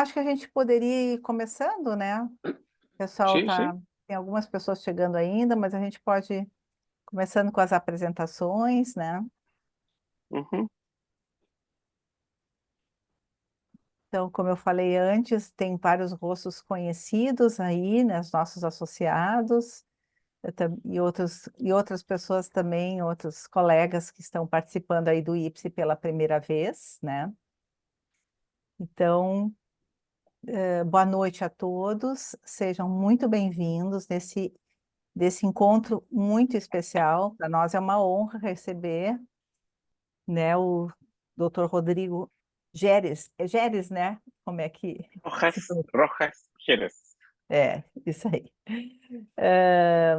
Acho que a gente poderia ir começando, né? O pessoal Sí, tá, sí. tem algumas pessoas chegando ainda, mas a gente pode ir começando com as apresentações, né? Ujú. Então, como eu falei antes, tem vários rostos conhecidos aí, né? Os nossos associados, e outras pessoas também, outros colegas que estão participando aí do IPSE pela primeira vez, né? Então, boa noite a todos, sejam muito bem-vindos desse encontro muito especial. Para nós é uma honra receber, né, o Dr. Rodrigo Geres. É Geres, né? Como é que se Rojas, pronuncia? Rojas Jerez. É, isso aí. Eh,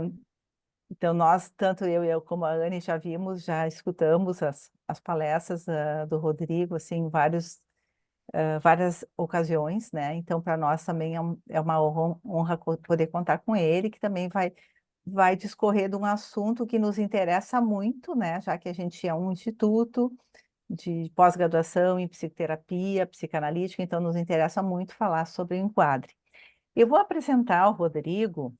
então, nós, tanto eu como a Anne, já vimos, já escutamos as palestras do Rodrigo, assim, em várias ocasiões, né? Então, para nós também é uma honra poder contar com ele, que também vai discorrer de um assunto que nos interessa muito, né? Já que a gente é um instituto de pós-graduação em psicoterapia, psicanalítica, então nos interessa muito falar sobre o enquadre. Eu vou apresentar o Rodrigo.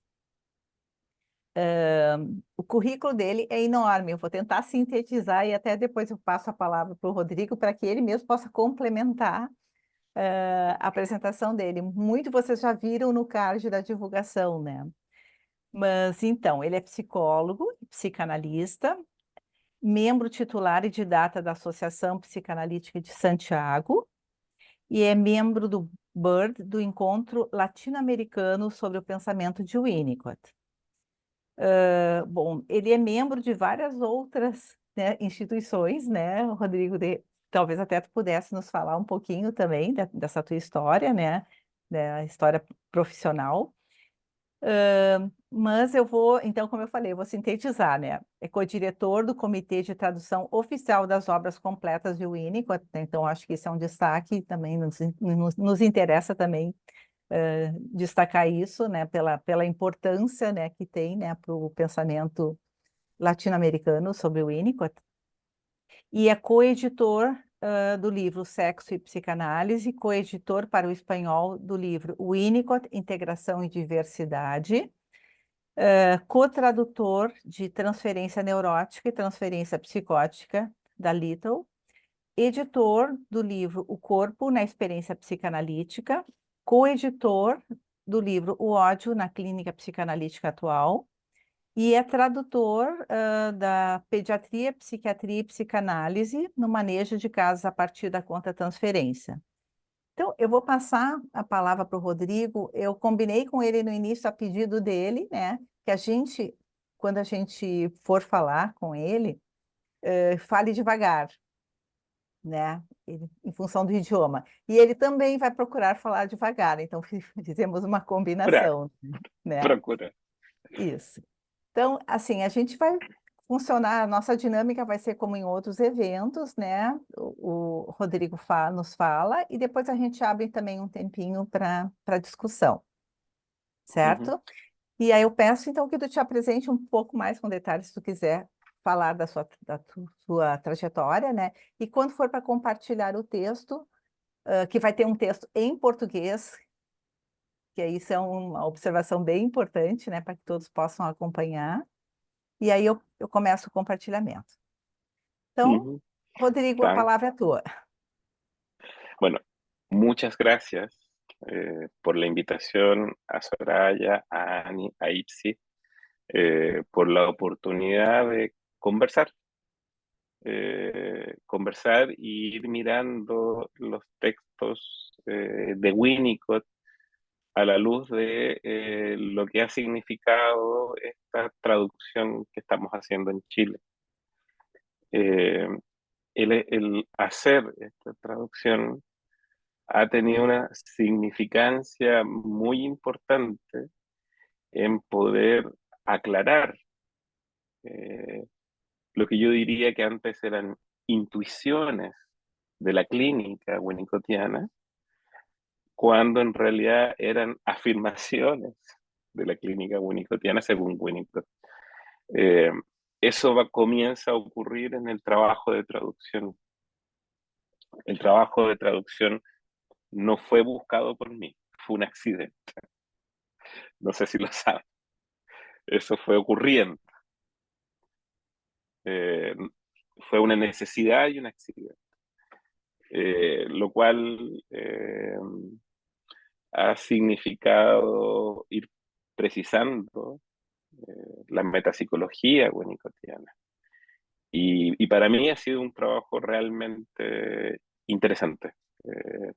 O currículo dele é enorme, eu vou tentar sintetizar e até depois eu passo a palavra para o Rodrigo para que ele mesmo possa complementar a apresentação dele. Muito vocês já viram no card da divulgação, né? Mas então, ele é psicólogo, psicanalista, membro titular e didata da Associação Psicanalítica de Santiago e é membro do BIRD, do Encontro Latino-Americano sobre o Pensamento de Winnicott. Bom, ele é membro de várias outras, né, instituições, né, Rodrigo? Talvez até tu pudesse nos falar um pouquinho também dessa tua história, né, da história profissional. Mas eu vou, então, como eu falei, eu vou sintetizar, né? É co-diretor do Comitê de Tradução Oficial das Obras Completas de Winnicott, né? Então acho que isso é um destaque, também nos interessa também destacar isso, né? Pela importância, né, que tem, né, para o pensamento latino-americano sobre o Winnicott. E é coeditor do livro Sexo e Psicanálise, coeditor para o espanhol do livro Winnicott, Integração e Diversidade, co-tradutor de Transferência Neurótica e Transferência Psicótica, da Little, editor do livro O Corpo na Experiência Psicanalítica, co-editor do livro O Ódio na Clínica Psicanalítica Atual, e é tradutor da Pediatria, Psiquiatria e Psicanálise no manejo de casos a partir da conta transferência. Então, eu vou passar a palavra para o Rodrigo. Eu combinei com ele no início, a pedido dele, né, que quando a gente for falar com ele, fale devagar, né, em função do idioma. E ele também vai procurar falar devagar, então fizemos uma Procura, combinação, né? procura. Isso. Então, assim, a gente vai funcionar, a nossa dinâmica vai ser como em outros eventos, né? O Rodrigo nos fala e depois a gente abre também um tempinho para discussão, Ujú. certo? E aí eu peço então que tu te apresente um pouco mais com detalhes, se tu quiser falar sua trajetória, né? E quando for para compartilhar o texto, que vai ter um texto em português, que aí isso é uma observação bem importante, né? Para que todos possam acompanhar. E aí eu começo o compartilhamento. Então, Ujú. Rodrigo, a Tan- palavra é tua. Bueno, muchas gracias por la invitación a Soraya, a Ani, a Ipsi, por la oportunidad de conversar. Conversar y ir mirando los textos de Winnicott a la luz de lo que ha significado esta traducción que estamos haciendo en Chile. Eh, el hacer esta traducción ha tenido una significancia muy importante en poder aclarar eh, lo que yo diría que antes eran intuiciones de la clínica winnicottiana, cuando en realidad eran afirmaciones de la clínica winnicottiana según Winnicott. Eh, Eso comienza a ocurrir en el trabajo de traducción. El trabajo de traducción no fue buscado por mí, fue un accidente. No sé si lo saben. Eso fue ocurriendo. Eh, Fue una necesidad y un accidente. Lo cual ha significado ir precisando la metapsicología winnicottiana. Y para mí ha sido un trabajo realmente interesante. Eh,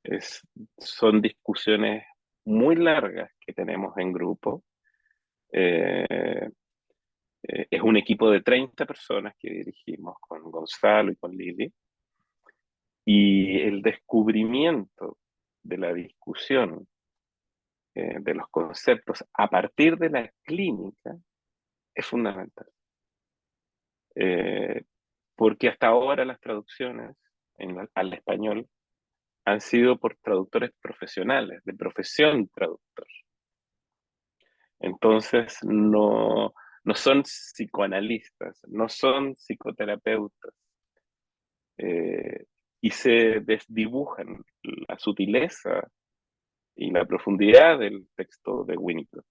es- Son discusiones muy largas que tenemos en grupo. Eh, es un equipo de 30 personas que dirigimos con Gonzalo y con Lili. Y el descubrimiento de la discusión de los conceptos a partir de la clínica es fundamental. Eh, Porque hasta ahora las traducciones al español han sido por traductores profesionales, de profesión traductor. Entonces no son psicoanalistas, no son psicoterapeutas, eh, y se desdibujan la sutileza y la profundidad del texto de Winnicott.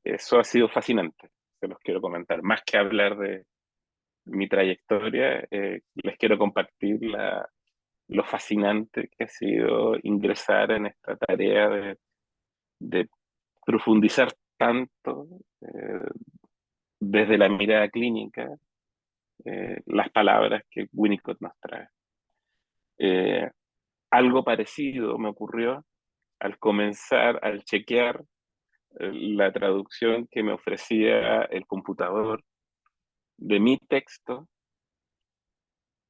Eso ha sido fascinante, se los quiero comentar. Más que hablar de mi trayectoria, les quiero compartir lo fascinante que ha sido ingresar en esta tarea de profundizar tanto desde la mirada clínica las palabras que Winnicott nos trae. Eh, Algo parecido me ocurrió al comenzar, al chequear la traducción que me ofrecía el computador de mi texto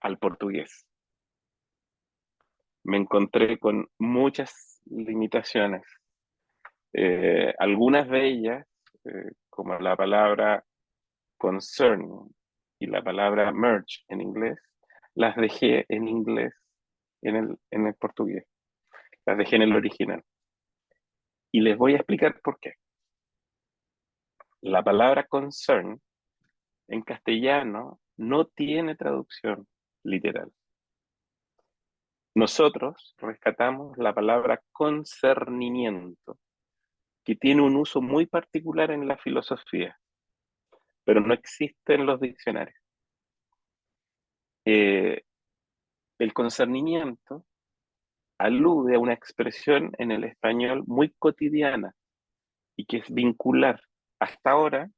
al portugués. Me encontré con muchas limitaciones. Algunas de ellas, como la palabra concern y la palabra merge en inglés, las dejé en inglés en el portugués. Las dejé en el original. Y les voy a explicar por qué. La palabra concern en castellano no tiene traducción literal. Nosotros rescatamos la palabra concernimiento, que tiene un uso muy particular en la filosofía, pero no existe en los diccionarios. Eh, el concernimiento alude a una expresión en el español muy cotidiana y que es vincular. Hasta ahora,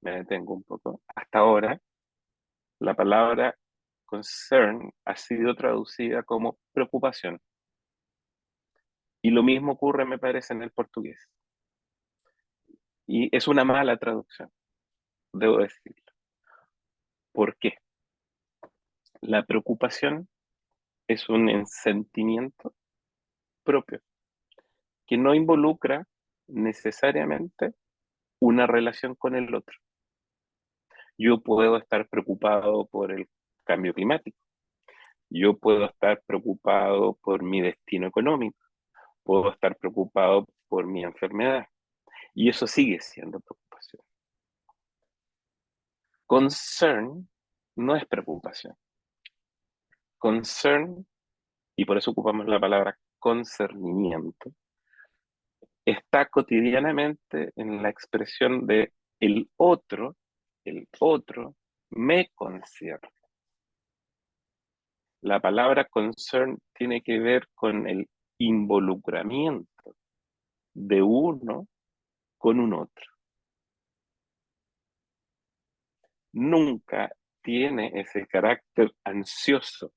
me detengo un poco, hasta ahora la palabra concern ha sido traducida como preocupación. Y lo mismo ocurre, me parece, en el portugués. Y es una mala traducción, debo decirlo. ¿Por qué? La preocupación es un sentimiento propio que no involucra necesariamente una relación con el otro. Yo puedo estar preocupado por el cambio climático, yo puedo estar preocupado por mi destino económico, puedo estar preocupado por mi enfermedad, y eso sigue siendo preocupación. Concern no es preocupación. Concern, y por eso ocupamos la palabra concernimiento, está cotidianamente en la expresión de el otro me concierne. La palabra concern tiene que ver con el involucramiento de uno con un otro. Nunca tiene ese carácter ansioso,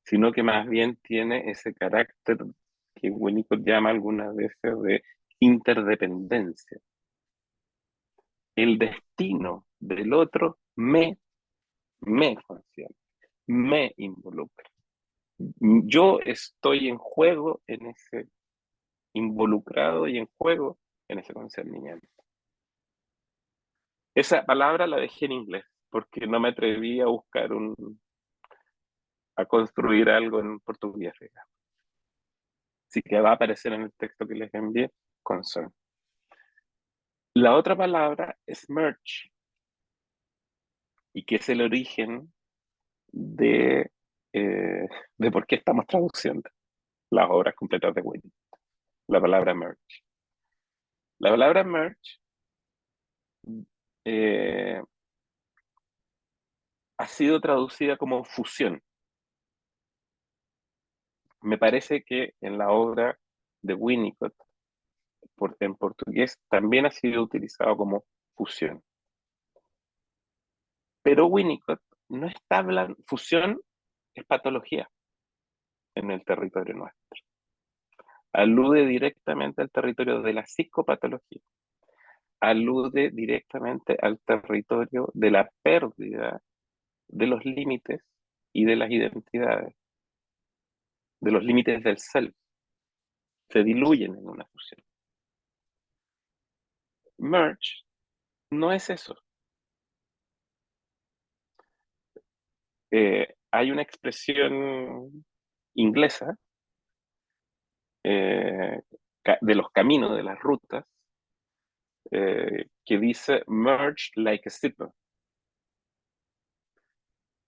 sino que más bien tiene ese carácter que Winnicott llama algunas veces de interdependencia. El destino del otro me concierne, me involucra. Yo estoy en juego en ese involucrado y en juego en ese concernimiento. Esa palabra la dejé en inglés porque no me atreví a buscar a construir algo en portugués, digamos. Así que va a aparecer en el texto que les envié, concern. La otra palabra es merge, y que es el origen de de por qué estamos traduciendo las obras completas de Winnicott. La palabra merge. La palabra merge eh, ha sido traducida como fusión. Me parece que en la obra de Winnicott, en portugués, también ha sido utilizado como fusión. Pero Winnicott no está hablando, fusión es patología en el territorio nuestro. Alude directamente al territorio de la psicopatología. Alude directamente al territorio de la pérdida de los límites y de las identidades, de los límites del self. Se diluyen en una fusión. Merge no es eso. Hay una expresión inglesa eh, de los caminos, de las rutas, que dice merge like a zipper.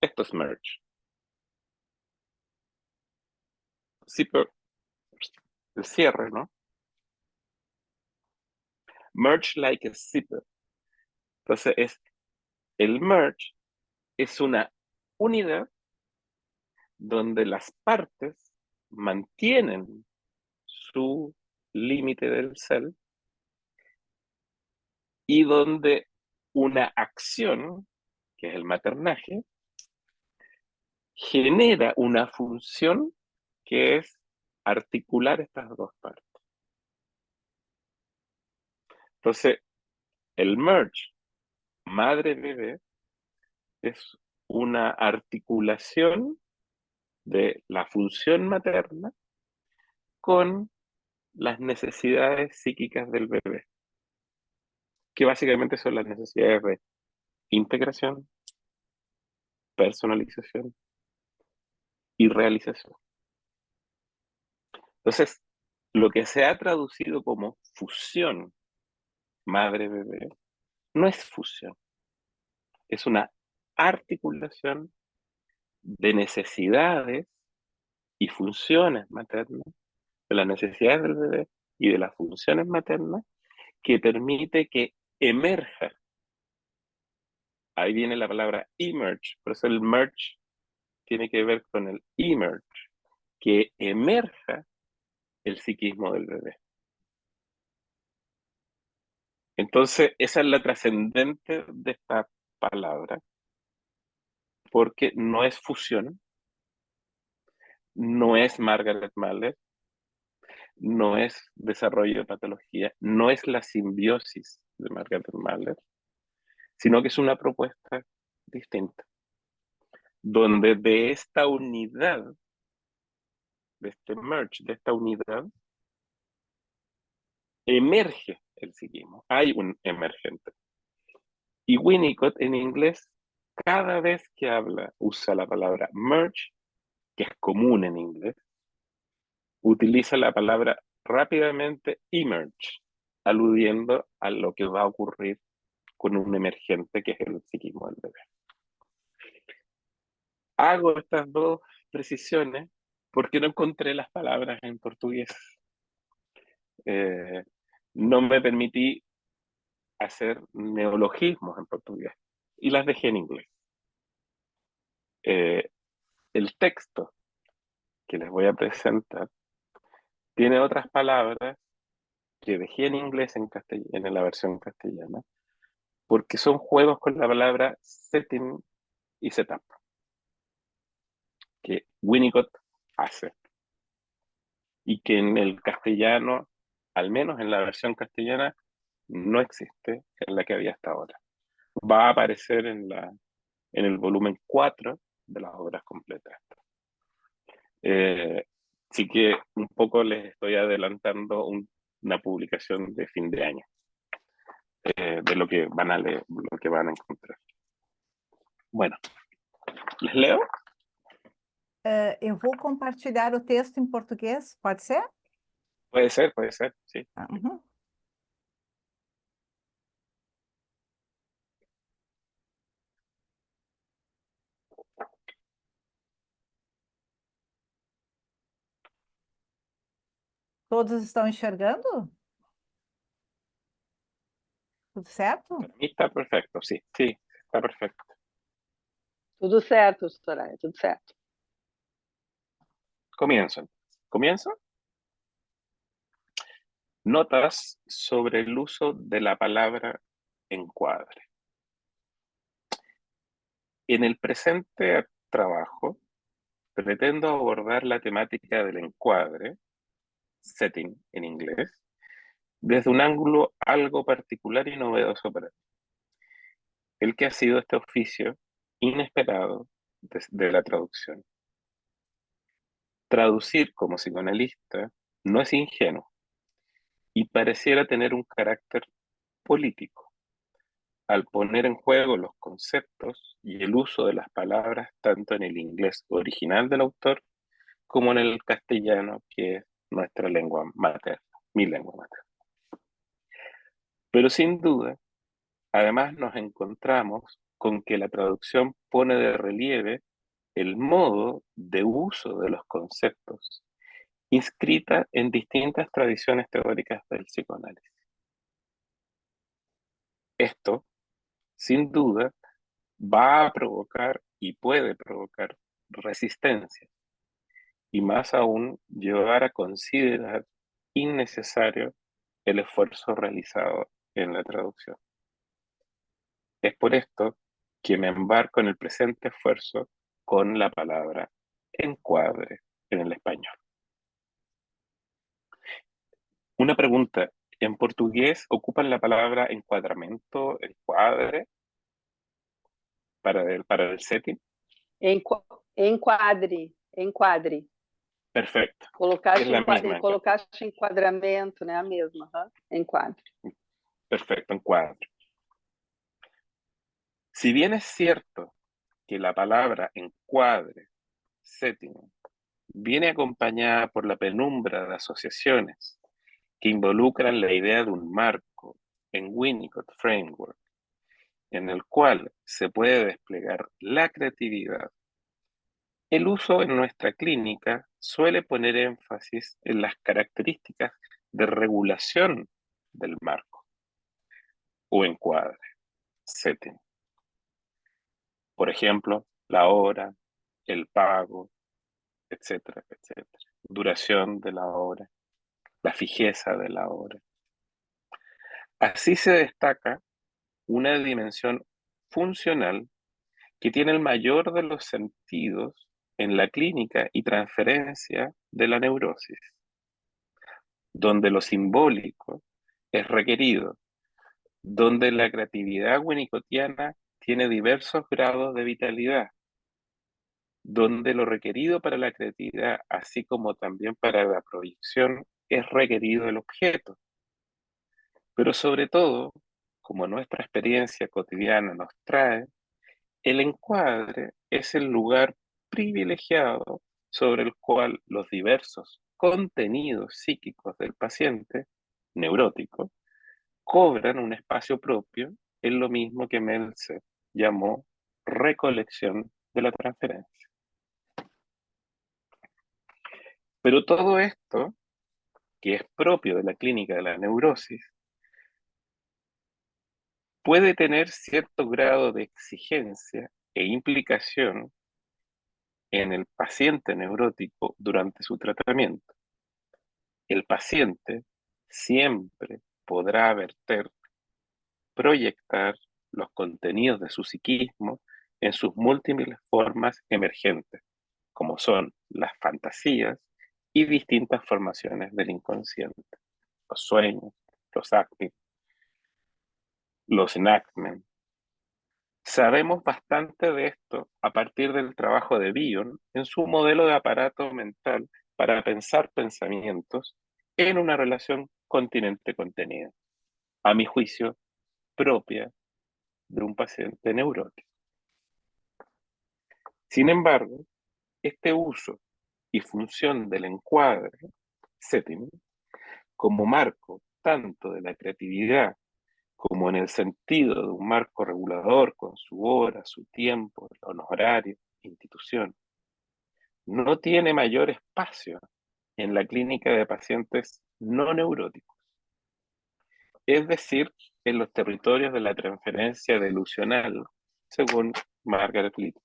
Esto es merge. Zipper, el cierre, ¿no? Merge like a zipper. Entonces, el merge es una unidad donde las partes mantienen su límite del self y donde una acción, que es el maternaje, genera una función que es articular estas dos partes. Entonces, el merge madre-bebé es una articulación de la función materna con las necesidades psíquicas del bebé, que básicamente son las necesidades de integración, personalización y realización. Entonces, lo que se ha traducido como fusión madre-bebé no es fusión, es una articulación de necesidades y funciones maternas, de las necesidades del bebé y de las funciones maternas, que permite que emerja. Ahí viene la palabra emerge, por eso el merge tiene que ver con el emerge, que emerja el psiquismo del bebé. Entonces, esa es la trascendente de esta palabra, porque no es fusión, no es Margaret Mahler, no es desarrollo de patología, no es la simbiosis de Margaret Mahler, sino que es una propuesta distinta, donde de esta unidad, de este merge, de esta unidad, emerge el psiquismo, hay un emergente. Y Winnicott en inglés, cada vez que habla, usa la palabra merge, que es común en inglés, utiliza la palabra rápidamente emerge, aludiendo a lo que va a ocurrir con un emergente que es el psiquismo del bebé. Hago estas dos precisiones porque no encontré las palabras en portugués. Eh, no me permití hacer neologismos en portugués y las dejé en inglés. Eh, el texto que les voy a presentar tiene otras palabras que dejé en inglés en la versión castellana, porque son juegos con la palabra setting y setup, que Winnicott hace, y que en el castellano, al menos en la versión castellana, no existe en la que había hasta ahora. Va a aparecer en el volumen 4 de las obras completas. Así que un poco les estoy adelantando una publicación de fin de año, de lo que van a leer, lo que van a encontrar. Bueno, ¿les leo? Eu vou compartilhar o texto em português, pode ser? Puede ser, sí. Uhum. Todos estão enxergando? Tudo certo? Para mí está perfecto, sí, sí, está perfecto. Tudo certo, Soraya, tudo certo. Comienzo. ¿Comienzo? Notas sobre el uso de la palabra encuadre. En el presente trabajo, pretendo abordar la temática del encuadre, setting en inglés, desde un ángulo algo particular y novedoso para mí, el que ha sido este oficio inesperado de la traducción. Traducir como psicoanalista no es ingenuo y pareciera tener un carácter político, al poner en juego los conceptos y el uso de las palabras tanto en el inglés original del autor como en el castellano, que es nuestra lengua materna, mi lengua materna. Pero sin duda, además nos encontramos con que la traducción pone de relieve el modo de uso de los conceptos inscrita en distintas tradiciones teóricas del psicoanálisis. Esto, sin duda, va a provocar y puede provocar resistencia y más aún llevar a considerar innecesario el esfuerzo realizado en la traducción. Es por esto que me embarco en el presente esfuerzo con la palabra encuadre en el español. Una pregunta, ¿en portugués ocupan la palabra encuadramento, encuadre, para el setting? Enquadre, enquadre. Perfecto, es Colocaste, la misma. colocaste enquadramento, né? A mesma, enquadre. Perfecto, encuadre. Si bien es cierto que la palabra encuadre, setting, viene acompañada por la penumbra de asociaciones que involucran la idea de un marco en Winnicott Framework, en el cual se puede desplegar la creatividad, el uso en nuestra clínica suele poner énfasis en las características de regulación del marco o encuadre, setting. Por ejemplo, la hora, el pago, etcétera, etcétera. Duración de la hora, la fijeza de la hora. Así se destaca una dimensión funcional que tiene el mayor de los sentidos en la clínica y transferencia de la neurosis, donde lo simbólico es requerido, donde la creatividad winnicottiana tiene diversos grados de vitalidad, donde lo requerido para la creatividad, así como también para la proyección, es requerido el objeto. Pero sobre todo, como nuestra experiencia cotidiana nos trae, el encuadre es el lugar privilegiado sobre el cual los diversos contenidos psíquicos del paciente neurótico cobran un espacio propio en lo mismo que Meltzer llamó recolección de la transferencia. Pero todo esto, que es propio de la clínica de la neurosis, puede tener cierto grado de exigencia e implicación en el paciente neurótico durante su tratamiento. El paciente siempre podrá verter, proyectar los contenidos de su psiquismo en sus múltiples formas emergentes, como son las fantasías y distintas formaciones del inconsciente, los sueños, los acting, los enactment. Sabemos bastante de esto a partir del trabajo de Bion en su modelo de aparato mental para pensar pensamientos en una relación continente-contenido, a mi juicio, propia de un paciente neurótico. Sin embargo, este uso y función del encuadre, setting, como marco tanto de la creatividad como en el sentido de un marco regulador con su hora, su tiempo, los horarios, institución, no tiene mayor espacio en la clínica de pacientes no neuróticos, es decir, en los territorios de la transferencia delusional, según Margaret Little,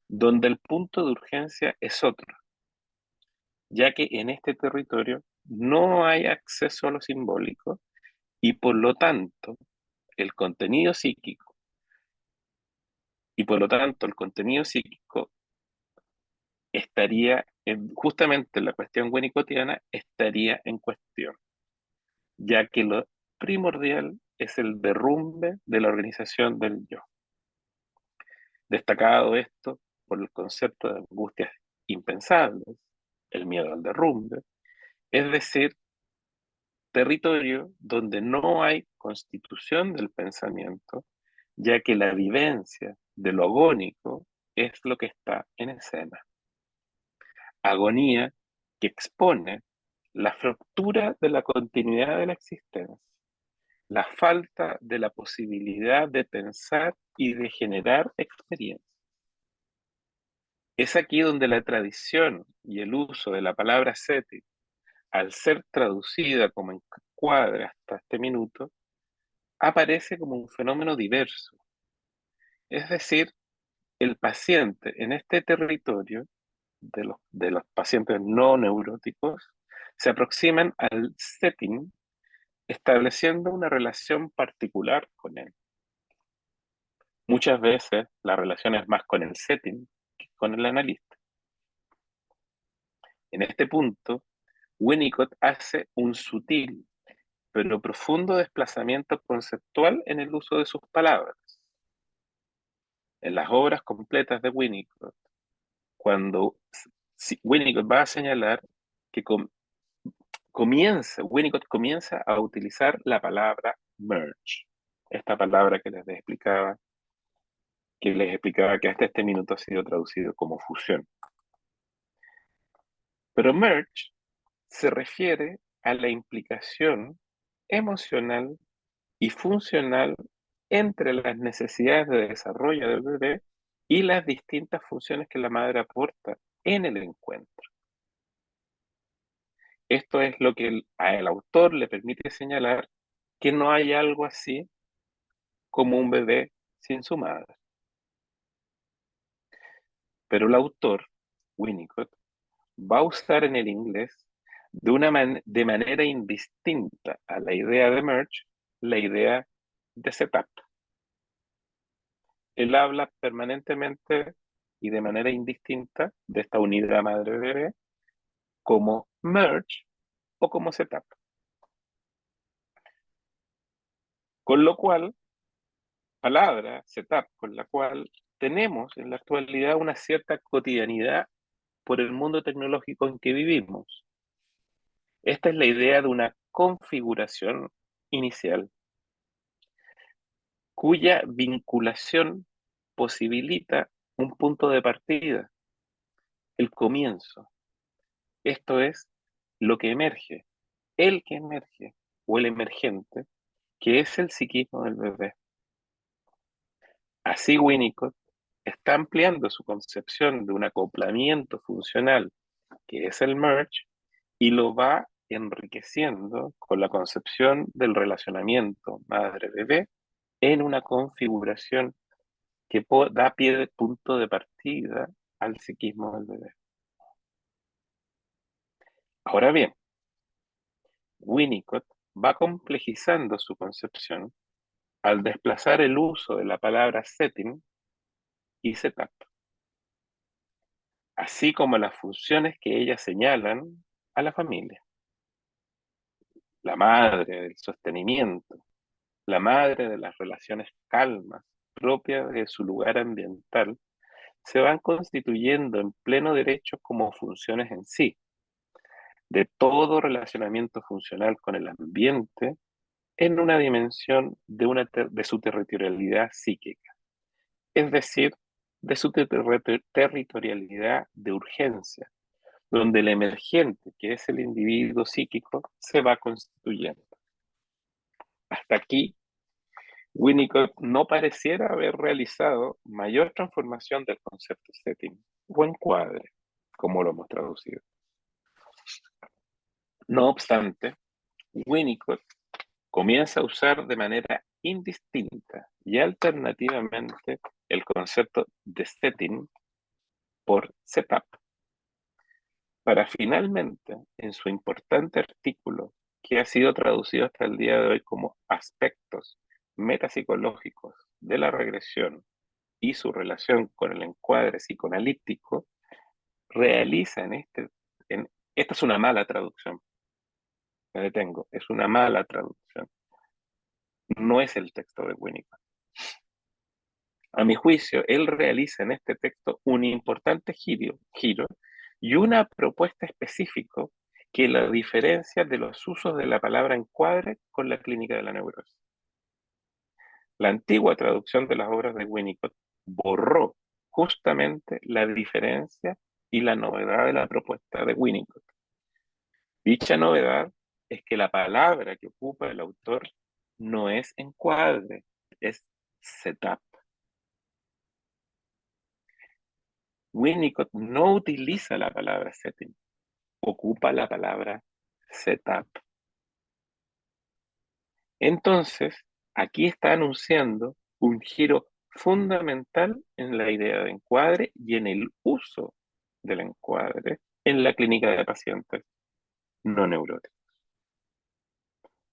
donde el punto de urgencia es otro, ya que en este territorio no hay acceso a lo simbólico y por lo tanto el contenido psíquico, estaría, justamente la cuestión winnicottiana estaría en cuestión, ya que lo primordial es el derrumbe de la organización del yo. Destacado esto por el concepto de angustias impensables, el miedo al derrumbe, es decir, territorio donde no hay constitución del pensamiento, ya que la vivencia de lo agónico es lo que está en escena. Agonía que expone la fractura de la continuidad de la existencia, la falta de la posibilidad de pensar y de generar experiencias. Es aquí donde la tradición y el uso de la palabra setting, al ser traducida como encuadre hasta este minuto, aparece como un fenómeno diverso. Es decir, el paciente en este territorio de los pacientes no neuróticos se aproximan al setting estableciendo una relación particular con él. Muchas veces la relación es más con el setting que con el analista. En este punto, Winnicott hace un sutil pero profundo desplazamiento conceptual en el uso de sus palabras. En las obras completas de Winnicott, cuando Winnicott va a señalar que Winnicott comienza a utilizar la palabra merge, esta palabra que les explicaba que hasta este minuto ha sido traducido como fusión. Pero merge se refiere a la implicación emocional y funcional entre las necesidades de desarrollo del bebé y las distintas funciones que la madre aporta en el encuentro. Esto es lo que al autor le permite señalar que no hay algo así como un bebé sin su madre. Pero el autor, Winnicott, va a usar en el inglés de manera indistinta a la idea de merge, la idea de setup. Él habla permanentemente y de manera indistinta de esta unidad madre-bebé como merge o como setup. Con lo cual, palabra, setup, con la cual tenemos en la actualidad una cierta cotidianidad por el mundo tecnológico en que vivimos. Esta es la idea de una configuración inicial, cuya vinculación posibilita un punto de partida, el comienzo. Esto es lo que emerge, el que emerge o el emergente, que es el psiquismo del bebé. Así Winnicott está ampliando su concepción de un acoplamiento funcional, que es el merge, y lo va enriqueciendo con la concepción del relacionamiento madre-bebé en una configuración que da pie de punto de partida al psiquismo del bebé. Ahora bien, Winnicott va complejizando su concepción al desplazar el uso de la palabra setting y setup, así como las funciones que ellas señalan a la familia. La madre del sostenimiento, la madre de las relaciones calmas propias de su lugar ambiental, se van constituyendo en pleno derecho como funciones en sí, de todo relacionamiento funcional con el ambiente en una dimensión de su territorialidad psíquica, es decir, de su territorialidad de urgencia, donde el emergente, que es el individuo psíquico, se va constituyendo. Hasta aquí, Winnicott no pareciera haber realizado mayor transformación del concepto setting o encuadre, como lo hemos traducido. No obstante, Winnicott comienza a usar de manera indistinta y alternativamente el concepto de setting por setup, para finalmente, en su importante artículo, que ha sido traducido hasta el día de hoy como Aspectos metapsicológicos de la regresión y su relación con el encuadre psicoanalítico, realiza esta es una mala traducción, me detengo, es una mala traducción, no es el texto de Winnicott. A mi juicio, él realiza en este texto un importante giro y una propuesta específica que la diferencia de los usos de la palabra encuadre con la clínica de la neurosis. La antigua traducción de las obras de Winnicott borró justamente la diferencia y la novedad de la propuesta de Winnicott. Dicha novedad es que la palabra que ocupa el autor no es encuadre, es setup. Winnicott no utiliza la palabra setting, ocupa la palabra setup. Entonces, aquí está anunciando un giro fundamental en la idea de encuadre y en el uso del encuadre en la clínica de pacientes no neuróticos.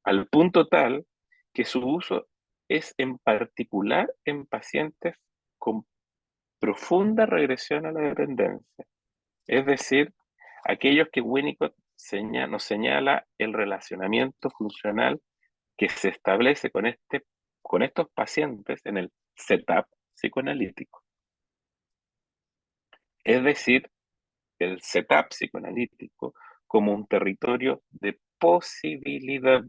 Al punto tal que su uso es en particular en pacientes con profunda regresión a la dependencia, es decir, aquellos que Winnicott nos señala el relacionamiento funcional que se establece con estos pacientes en el setup psicoanalítico. Es decir, el setup psicoanalítico como un territorio de posibilidad,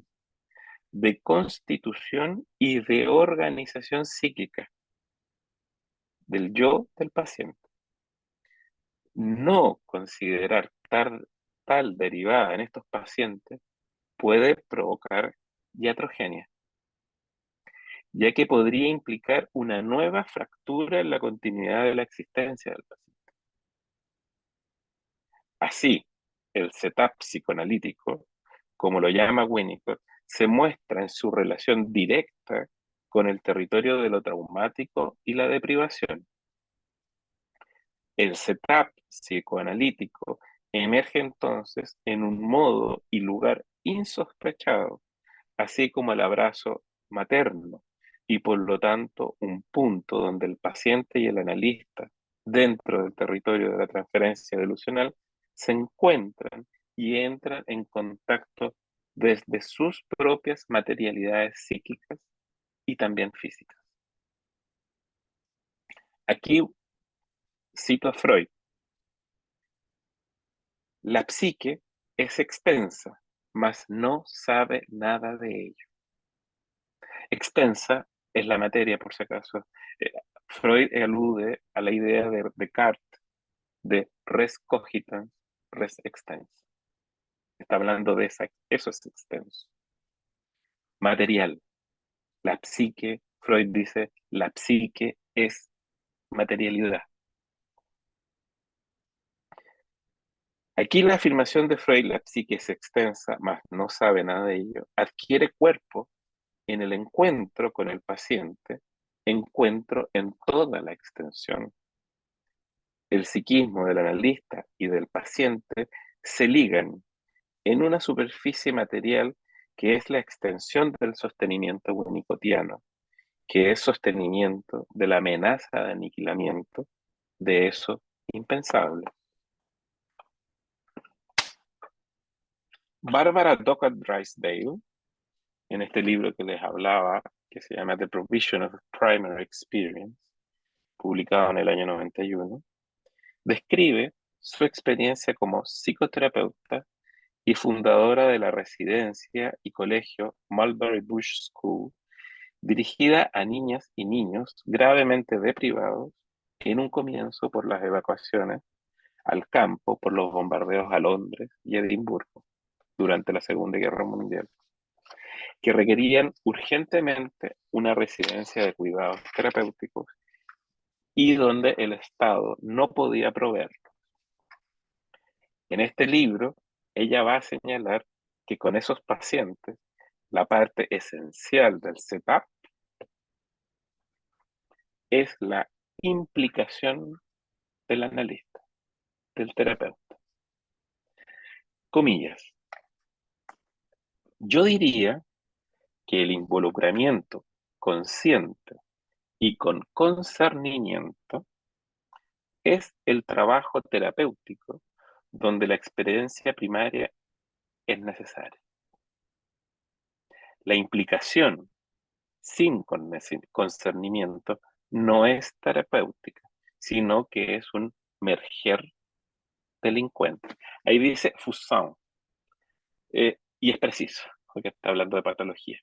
de constitución y de organización psíquica del yo del paciente. No considerar tal derivada en estos pacientes puede provocar iatrogenia, ya que podría implicar una nueva fractura en la continuidad de la existencia del paciente. Así, el setup psicoanalítico, como lo llama Winnicott, se muestra en su relación directa con el territorio de lo traumático y la deprivación. El setup psicoanalítico emerge entonces en un modo y lugar insospechado, así como el abrazo materno, y por lo tanto un punto donde el paciente y el analista, dentro del territorio de la transferencia delusional, se encuentran y entran en contacto desde sus propias materialidades psíquicas y también físicas. Aquí cito a Freud. La psique es extensa, mas no sabe nada de ello. Extensa es la materia, por si acaso. Eh, Freud alude a la idea de Descartes de res cogitans, res extens. Está hablando de eso es extenso. Material. La psique, Freud dice, la psique es materialidad. Aquí la afirmación de Freud, la psique es extensa, mas no sabe nada de ello, adquiere cuerpo en el encuentro con el paciente, encuentro en toda la extensión. El psiquismo del analista y del paciente se ligan en una superficie material que es la extensión del sostenimiento winnicottiano, que es sostenimiento de la amenaza de aniquilamiento de eso impensable. Barbara Dockett Drysdale, en este libro que les hablaba, que se llama The Provision of Primary Experience, publicado en el año 91, describe su experiencia como psicoterapeuta y fundadora de la residencia y colegio Mulberry Bush School, dirigida a niñas y niños gravemente deprivados en un comienzo por las evacuaciones al campo por los bombardeos a Londres y Edimburgo durante la Segunda Guerra Mundial, que requerían urgentemente una residencia de cuidados terapéuticos y donde el Estado no podía proveer. En este libro, ella va a señalar que con esos pacientes la parte esencial del setup es la implicación del analista, del terapeuta. Comillas. Yo diría que el involucramiento consciente y con concernimiento es el trabajo terapéutico donde la experiencia primaria es necesaria. La implicación sin concernimiento no es terapéutica, sino que es un merger delincuente. Ahí dice Fusson, y es preciso, porque está hablando de patología.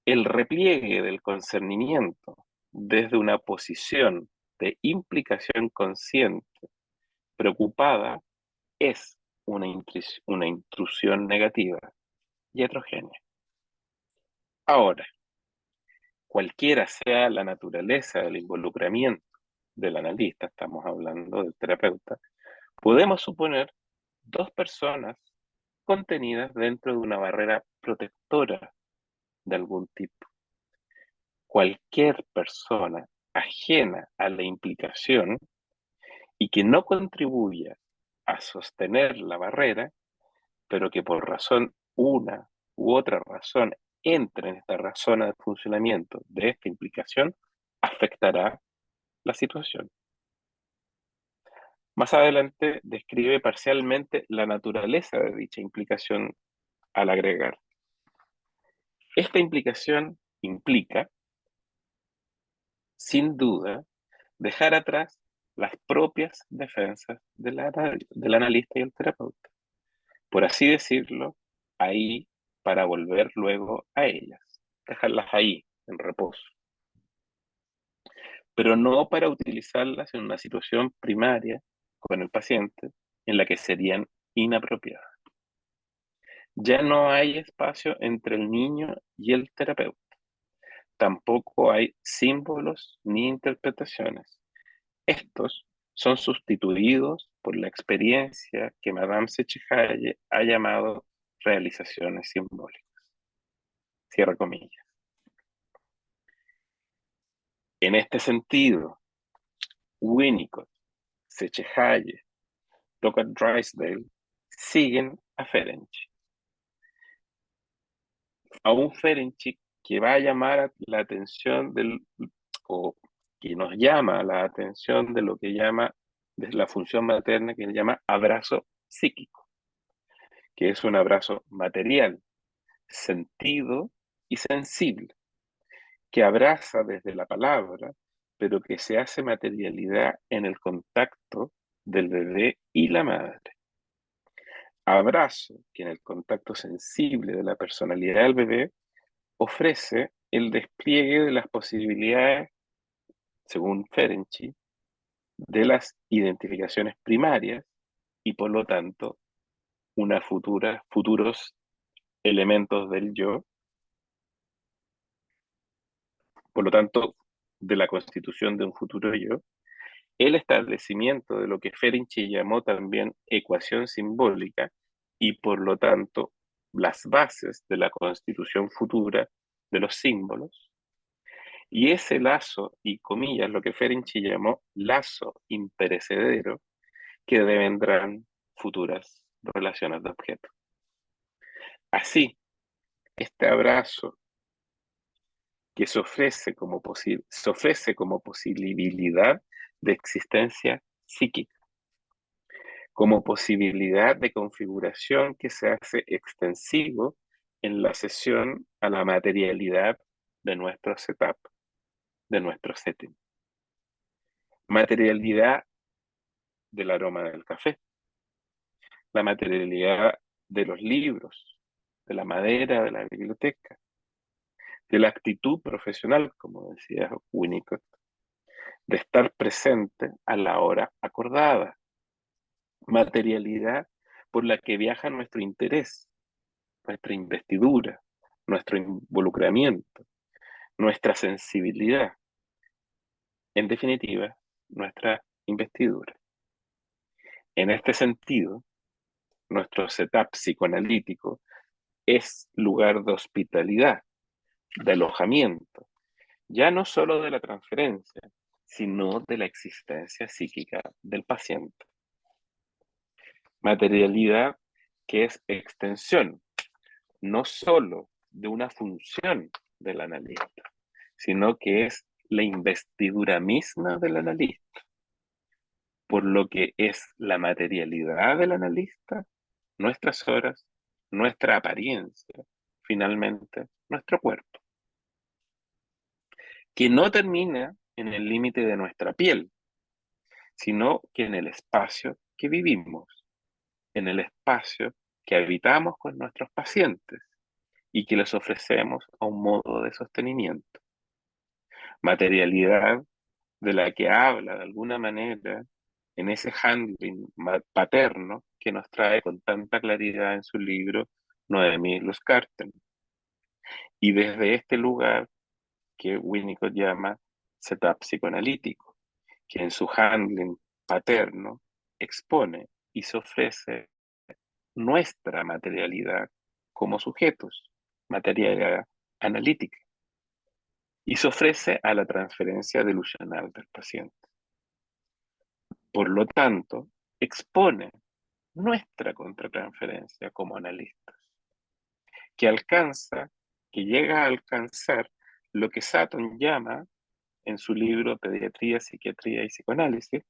El repliegue del concernimiento desde una posición de implicación consciente, preocupada, es una intrusión negativa y heterogénea. Ahora, cualquiera sea la naturaleza del involucramiento del analista, estamos hablando del terapeuta, podemos suponer dos personas contenidas dentro de una barrera protectora de algún tipo. Cualquier persona ajena a la implicación y que no contribuya a sostener la barrera, pero que por una u otra razón entre en esta razón de funcionamiento de esta implicación, afectará la situación. Más adelante describe parcialmente la naturaleza de dicha implicación al agregar. Esta implicación implica, sin duda, dejar atrás las propias defensas del analista y el terapeuta, por así decirlo, ahí para volver luego a ellas, dejarlas ahí, en reposo, pero no para utilizarlas en una situación primaria con el paciente en la que serían inapropiadas. Ya no hay espacio entre el niño y el terapeuta. Tampoco hay símbolos ni interpretaciones. Estos son sustituidos por la experiencia que Madame Sechihaye ha llamado realizaciones simbólicas. Cierra comillas. En este sentido, Winnicott, Sechihaye, Dr. Drysdale siguen a Ferenczi. A un Ferenczi que va a llamar la atención o que nos llama la atención de lo que llama, de la función materna que él llama abrazo psíquico, que es un abrazo material, sentido y sensible, que abraza desde la palabra, pero que se hace materialidad en el contacto del bebé y la madre. Abrazo que en el contacto sensible de la personalidad del bebé ofrece el despliegue de las posibilidades, según Ferenczi, de las identificaciones primarias y por lo tanto futuros elementos del yo, por lo tanto de la constitución de un futuro yo, el establecimiento de lo que Ferenczi llamó también ecuación simbólica y por lo tanto las bases de la constitución futura de los símbolos, y ese lazo, y comillas, lo que Ferenczi llamó lazo imperecedero, que devendrán futuras relaciones de objeto. Así, este abrazo que se ofrece como posibilidad de existencia psíquica, como posibilidad de configuración que se hace extensivo en la sesión a la materialidad de nuestro setup, de nuestro setting. Materialidad del aroma del café, la materialidad de los libros, de la madera de la biblioteca, de la actitud profesional, como decía Winnicott, de estar presente a la hora acordada, materialidad por la que viaja nuestro interés, nuestra investidura, nuestro involucramiento, nuestra sensibilidad, en definitiva, nuestra investidura. En este sentido, nuestro setup psicoanalítico, es lugar de hospitalidad, de alojamiento, ya no solo de la transferencia, sino de la existencia psíquica del paciente. Materialidad que es extensión, no solo de una función del analista, sino que es la investidura misma del analista, por lo que es la materialidad del analista, nuestras horas, nuestra apariencia, finalmente nuestro cuerpo, que no termina en el límite de nuestra piel, sino que en el espacio que vivimos, en el espacio que habitamos con nuestros pacientes y que les ofrecemos a un modo de sostenimiento. Materialidad de la que habla de alguna manera en ese handling paterno que nos trae con tanta claridad en su libro Noemi Lustgarten. Y desde este lugar que Winnicott llama setup psicoanalítico, que en su handling paterno expone y se ofrece nuestra materialidad como sujetos, materialidad analítica, y se ofrece a la transferencia delusional del paciente. Por lo tanto, expone nuestra contratransferencia como analistas, que alcanza, que llega a alcanzar lo que Sutton llama en su libro Pediatría, Psiquiatría y Psicoanálisis,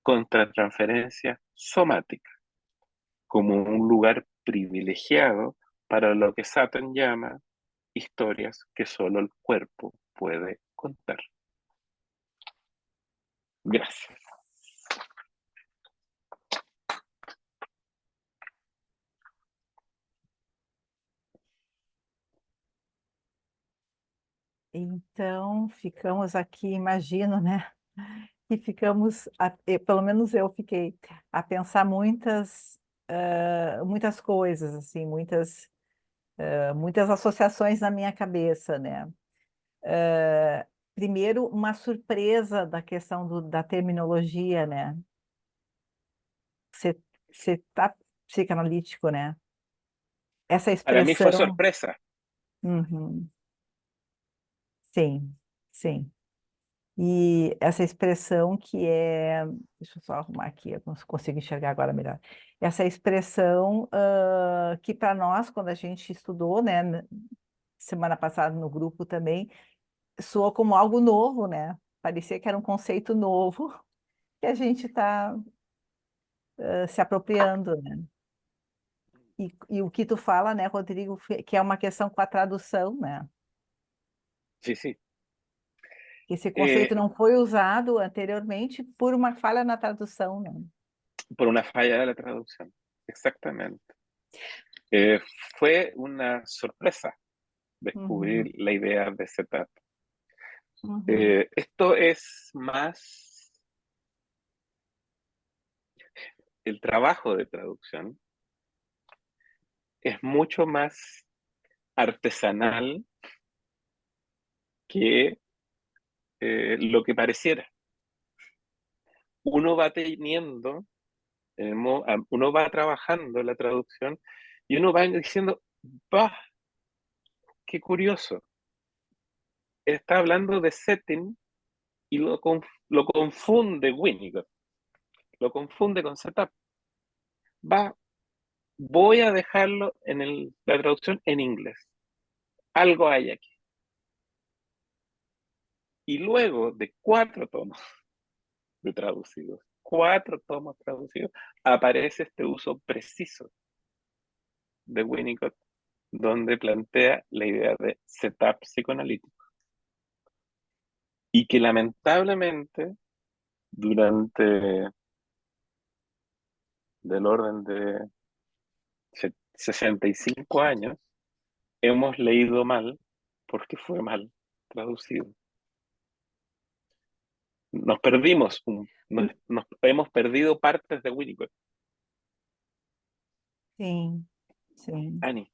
contratransferencia somática, como un lugar privilegiado para lo que Sutton llama historias que solo el cuerpo puede contar. Gracias. Então, ficamos aqui, imagino, né? E ficamos, pelo menos eu fiquei, a pensar muitas coisas, assim, muitas associações na minha cabeça, né? Primeiro, uma surpresa da questão da terminologia, né? Setup psicanalítico, né? Essa Para mí fue expressão. sorpresa. Uhum. Sim, sim. E essa expressão que é, deixa eu só arrumar aqui, eu não consigo enxergar agora melhor. Essa expressão que para nós, quando a gente estudou, né, semana passada no grupo também, soou como algo novo, né? Parecia que era um conceito novo que a gente está se apropriando, né? E o que tu fala, né, Rodrigo, que é uma questão com a tradução, né? Sí, sí. Esse conceito não foi usado anteriormente por uma falha na tradução, né? Por una falla de la traducción, exactamente. Fue una sorpresa descubrir la idea de setup. Esto es más el trabajo de traducción, es mucho más artesanal que lo que pareciera. Uno va teniendo, uno va trabajando la traducción y uno va diciendo, ¡bah! ¡Qué curioso! Está hablando de setting y lo confunde Winnicott, lo confunde con setup. Voy a dejarlo en la traducción en inglés. Algo hay aquí. Y luego de 4 tomos traducidos, aparece este uso preciso de Winnicott, donde plantea la idea de setup psicoanalítico. Y que lamentablemente, durante del orden de 65 años, hemos leído mal porque fue mal traducido. Nos perdimos, nos hemos perdido partes de Winnicott. Sim, sim. Annie.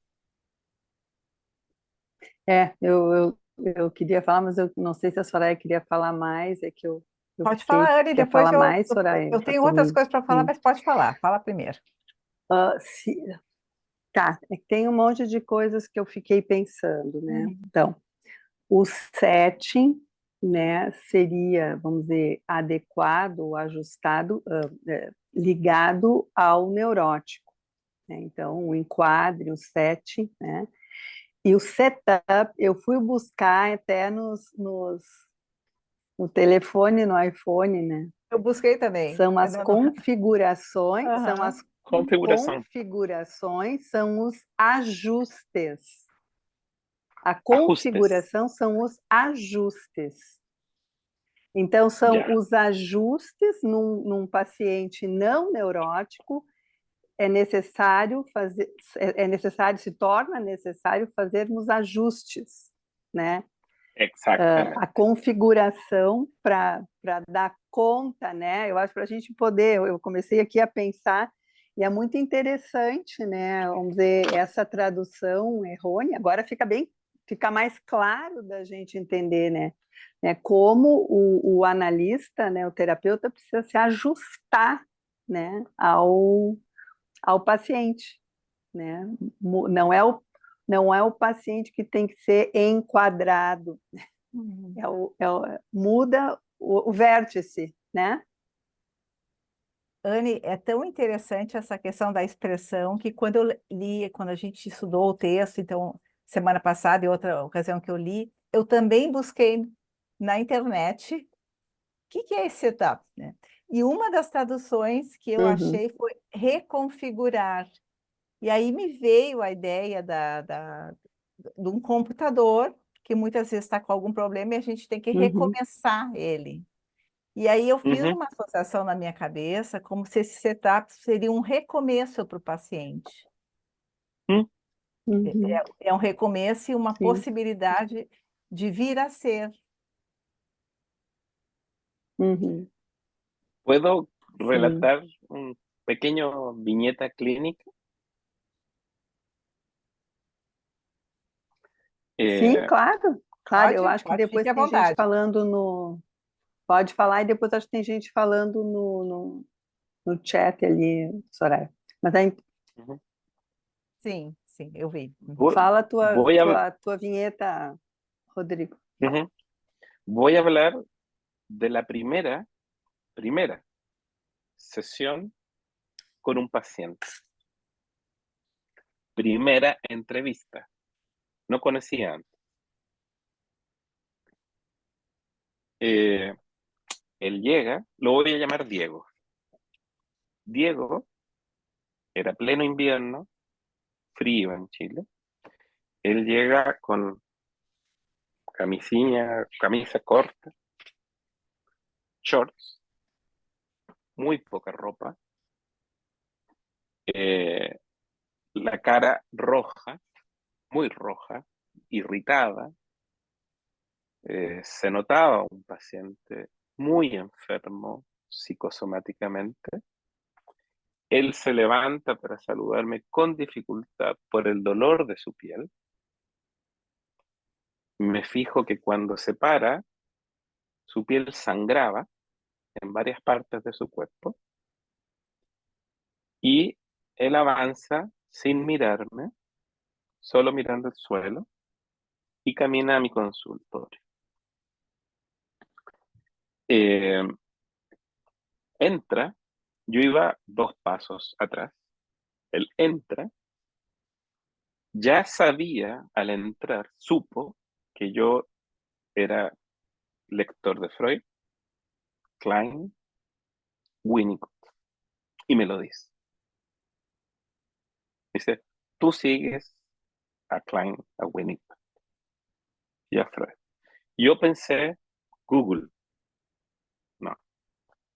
Eu queria falar, mas eu não sei se a Soraya queria falar mais, é que eu Pode fiquei... falar, Anne, Quer depois falar mais, Soraya? eu Tá tenho outras comigo. coisas para falar, Sim. mas pode falar. Fala primeiro. Tá, é que tem um monte de coisas que eu fiquei pensando, né? Uhum. Então, o setting, né, seria, vamos dizer, adequado, ajustado, ligado ao neurótico, né? Então, o enquadre, o setting, né? E o setup, eu fui buscar até no telefone, no iPhone, né? Eu busquei também. São as configurações, Aham. Configuração, são os ajustes. A ajustes, configuração são os ajustes. Então, são ya, os ajustes num paciente não neurótico, é necessário fazer, se torna necessário fazermos ajustes, né? A exactamente. configuração para dar conta, né? Eu acho para a gente poder, eu comecei aqui a pensar, e é muito interessante, né? Vamos dizer, essa tradução errônea, agora fica mais claro da gente entender, né? Como o analista, né, o terapeuta precisa se ajustar, né, ao paciente, né? Não é o paciente que tem que ser enquadrado, Uhum. muda o vértice, né? Anne, é tão interessante essa questão da expressão que quando eu li, quando a gente estudou o texto, então, semana passada e outra ocasião que eu li, eu também busquei na internet o que é esse setup, né? E uma das traduções que eu Uhum, achei foi reconfigurar. E aí me veio a ideia de um computador que muitas vezes está com algum problema e a gente tem que uhum, recomeçar ele. E aí eu fiz Ujú, uma associação na minha cabeça, como se esse setup seria um recomeço para o paciente. mm, uhum, É um recomeço e uma sim, possibilidade de vir a ser. uhum, ¿Puedo sim. relatar un pequeño viñeta clínica? Sim, Eh, claro, claro. Eu acho que Pode, depois fique à tem gente vontade. falando no. Pode falar, e depois acho que tem gente falando no chat ali, Soraya. Mas aí, ujú. Sim, sim, eu vi. Uhum. Voy, fala a tua, voy a, tua, tua vinheta, Rodrigo. ujú. Voy a hablar de la primera sesión con un paciente. Primera entrevista. No conocía antes. Eh, Él llega, lo voy a llamar Diego. Diego era pleno invierno, frío en Chile. Él llega con camisa corta, shorts, muy poca ropa, eh, la cara roja, muy roja, irritada. Se notaba un paciente muy enfermo psicosomáticamente. Él se levanta para saludarme con dificultad por el dolor de su piel. Me fijo que cuando se para, su piel sangraba en varias partes de su cuerpo y él avanza sin mirarme, solo mirando el suelo y camina a mi consultorio. Eh, Entra, yo iba 2 pasos atrás, él entra, ya sabía al entrar, supo que yo era lector de Freud, Klein, Winnicott, y me lo dice. Dice, tú sigues a Klein, a Winnicott y a Freud. Yo pensé, Google, no,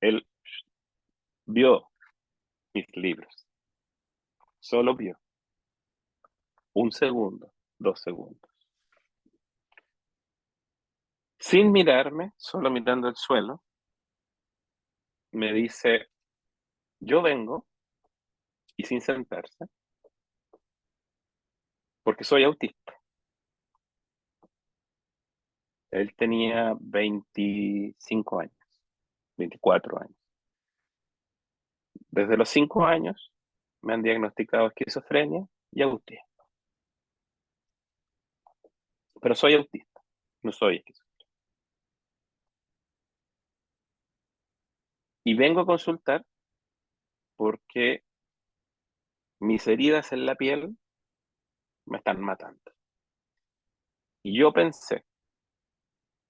él vio mis libros, solo vio 1 segundo, 2 segundos. Sin mirarme, solo mirando el suelo, me dice, yo vengo, y sin sentarse, porque soy autista. Él tenía 25 años, 24 años. Desde los 5 años me han diagnosticado esquizofrenia y autismo. Pero soy autista, no soy esquizofrénico. Y vengo a consultar porque mis heridas en la piel me están matando. Y yo pensé,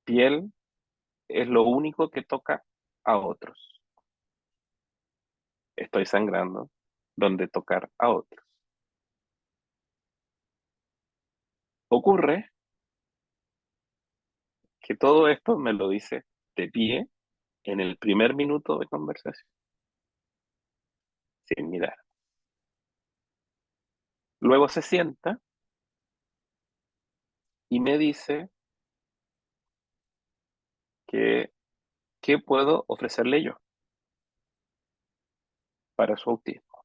piel es lo único que toca a otros. Estoy sangrando donde tocar a otros. Ocurre que todo esto me lo dice de pie en el primer minuto de conversación, sin mirar. Luego se sienta y me dice que qué puedo ofrecerle yo para su autismo.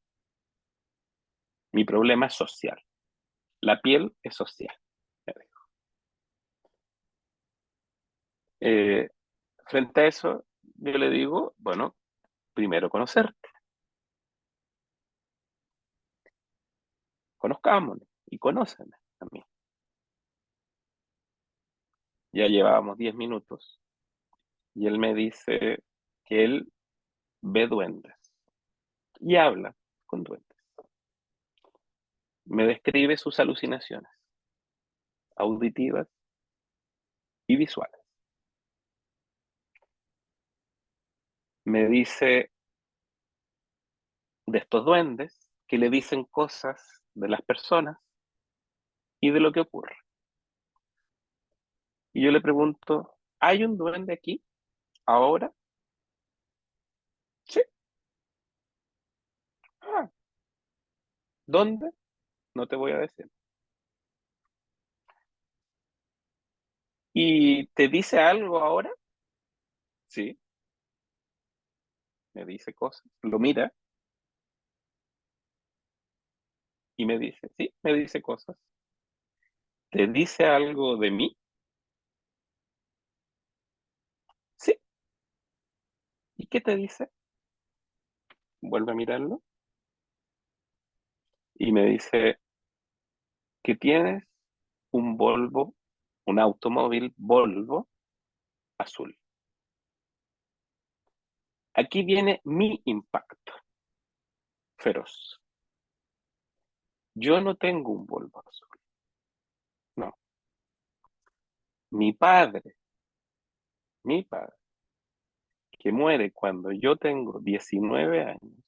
Mi problema es social. La piel es social, me dijo. Frente a eso, yo le digo, bueno, primero conocerte, conozcámonos y conóceme a mí. Ya llevábamos 10 minutos y él me dice que él ve duendes y habla con duendes. Me describe sus alucinaciones auditivas y visuales. Me dice de estos duendes que le dicen cosas de las personas y de lo que ocurre. Y yo le pregunto, ¿hay un duende aquí ahora? Sí. Ah, ¿dónde? No te voy a decir. ¿Y te dice algo ahora? Sí, me dice cosas. Lo mira y me dice, sí, me dice cosas. ¿Te dice algo de mí? Sí. ¿Y qué te dice? Vuelve a mirarlo y me dice que tienes un Volvo, un automóvil Volvo azul. Aquí viene mi impacto feroz. Yo no tengo un Volvo azul, no. Mi padre, mi padre, que muere cuando yo tengo 19 años,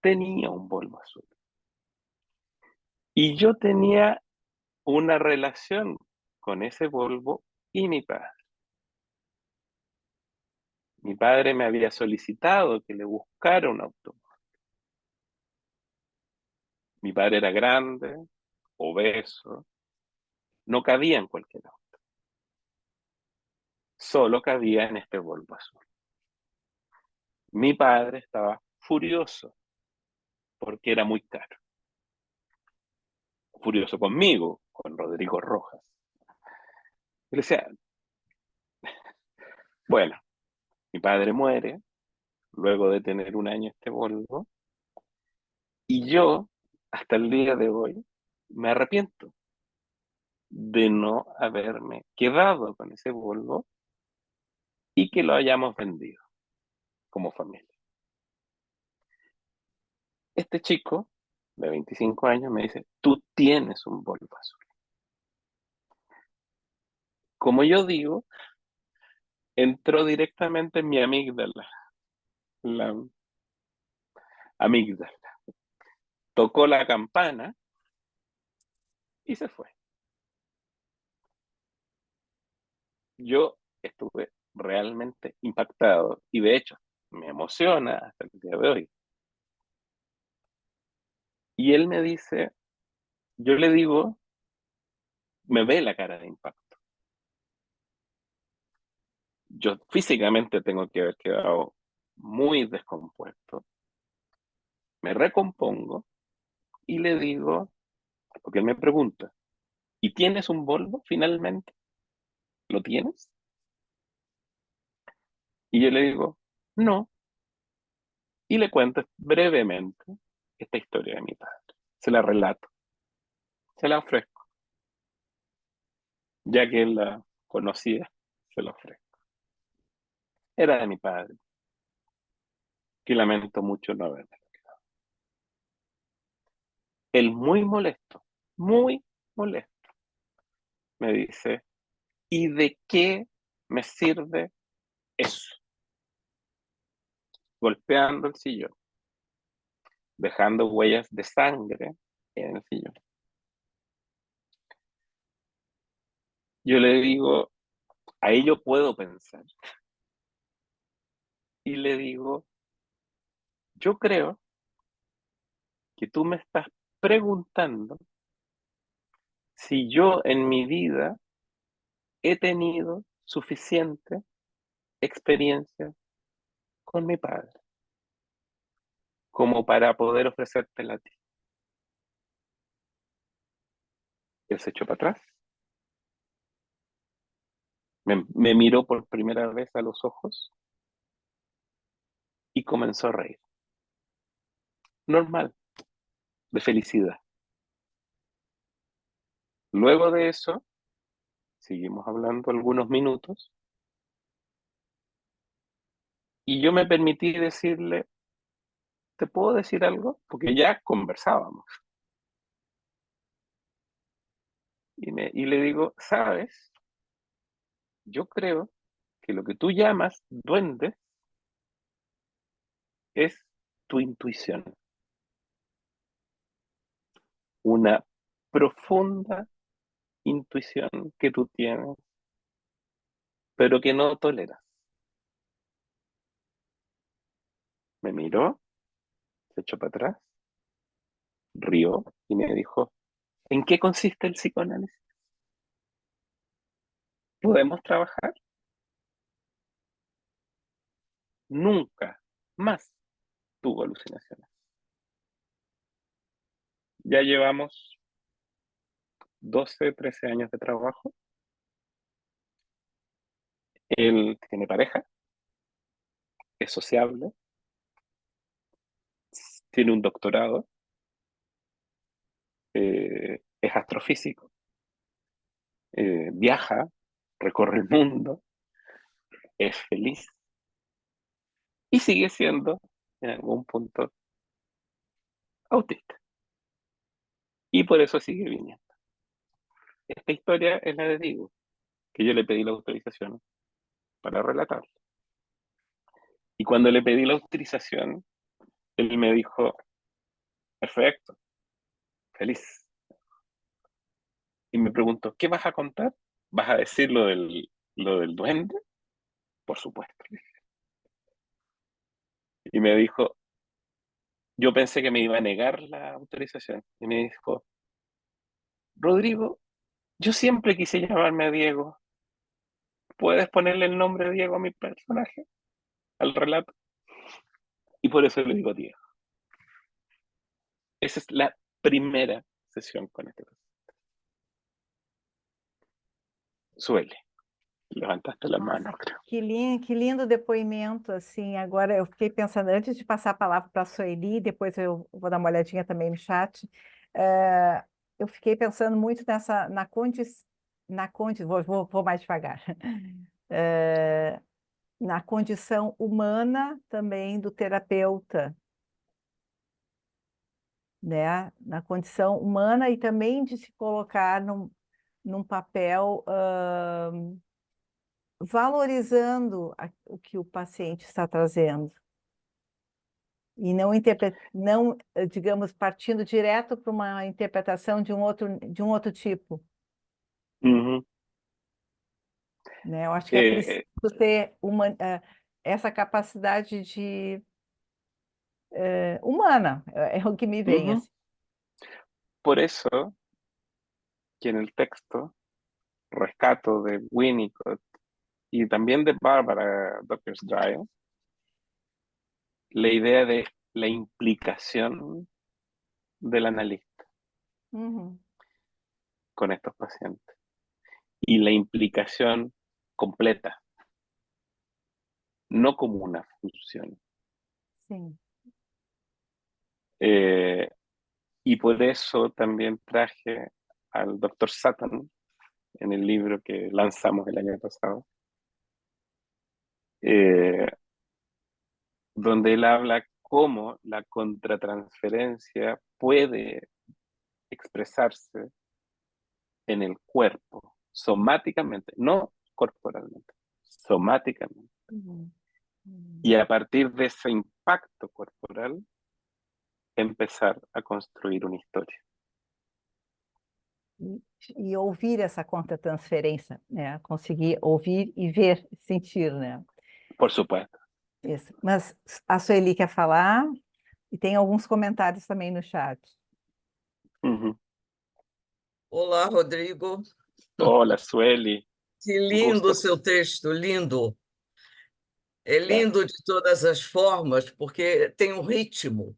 tenía un Volvo azul. Y yo tenía una relación con ese Volvo y mi padre. Mi padre me había solicitado que le buscara un automóvil. Mi padre era grande, obeso, no cabía en cualquier auto, solo cabía en este Volvo azul. Mi padre estaba furioso porque era muy caro. Furioso conmigo, con Rodrigo Rojas. Y le decía, bueno, mi padre muere luego de tener un año este Volvo y yo, hasta el día de hoy, me arrepiento de no haberme quedado con ese Volvo y que lo hayamos vendido como familia. Este chico de 25 años me dice, tú tienes un Volvo azul. Como yo digo, entró directamente en mi amígdala, la amígdala. Tocó la campana y se fue. Yo estuve realmente impactado y de hecho me emociona hasta el día de hoy. Y él me dice, yo le digo, me ve la cara de impacto. Yo físicamente tengo que haber quedado muy descompuesto. Me recompongo y le digo, porque él me pregunta, ¿y tienes un Volvo finalmente? ¿Lo tienes? Y yo le digo, no. Y le cuento brevemente esta historia de mi padre. Se la relato, se la ofrezco, ya que él la conocía, se la ofrezco. Era de mi padre, que lamento mucho no haberla. Él muy molesto, me dice, ¿y de qué me sirve eso? Golpeando el sillón, dejando huellas de sangre en el sillón. Yo le digo, ahí yo puedo pensar. Y le digo, yo creo que tú me estás preguntando si yo en mi vida he tenido suficiente experiencia con mi padre como para poder ofrecértela a ti. Él se echó para atrás, me miró por primera vez a los ojos y comenzó a reír. Normal, de felicidad. Luego de eso, seguimos hablando algunos minutos y yo me permití decirle, ¿te puedo decir algo? Porque ya conversábamos. Y le digo, ¿sabes? Yo creo que lo que tú llamas duende es tu intuición, una profunda intuición que tú tienes, pero que no toleras. Me miró, se echó para atrás, rió y me dijo, ¿en qué consiste el psicoanálisis? ¿Podemos trabajar? Nunca más tuvo alucinaciones. Ya llevamos 12, 13 años de trabajo. Él tiene pareja, es sociable, tiene un doctorado, es astrofísico, viaja, recorre el mundo, es feliz y sigue siendo en algún punto autista. Y por eso sigue viniendo. Esta historia es la de Diego, que yo le pedí la autorización para relatar. Y cuando le pedí la autorización, él me dijo, perfecto, feliz. Y me preguntó, ¿qué vas a contar? ¿Vas a decir lo del duende? Por supuesto. Y me dijo, yo pensé que me iba a negar la autorización. Y me dijo, Rodrigo, yo siempre quise llamarme Diego. ¿Puedes ponerle el nombre Diego a mi personaje, al relato? Y por eso le digo Diego. Esa es la primera sesión con este caso. Suele. Levantaste la mano, Nossa, creo. que lindo depoimento, assim, agora eu fiquei pensando, antes de passar a palavra para a Sueli, depois eu vou dar uma olhadinha também no chat, eu fiquei pensando muito vou mais devagar, Eh, na condição humana também do terapeuta, né? Na condição humana e também de se colocar num papel valorizando o que o paciente está trazendo e não, digamos, partindo direto para uma interpretação de um outro tipo, Ujú. né? Eu acho que é preciso Eh, ter essa capacidade humana, é o que me vem, ujú. assim. Por eso que en el texto rescato de Winnicott y también de Barbara Dockersdrive la idea de la implicación del analista Uhum, con estos pacientes y la implicación completa, no como una función. sim. Y por eso también traje al doctor Sutton en el libro que lanzamos el año pasado, eh, donde él habla cómo la contratransferencia puede expresarse en el cuerpo, somáticamente, no corporalmente, somáticamente. Uhum. Uhum. Y a partir de ese impacto corporal, empezar a construir una historia. E ouvir essa contratransferência, né? Conseguir ouvir e ver, sentir, né? Por supuesto. Isso. Mas a Sueli quer falar e tem alguns comentários também no chat. Ujú. Olá, Rodrigo. Hola, Sueli. Que lindo o Gusto. seu texto, lindo. É Gracias. lindo de todas as formas, porque tem um ritmo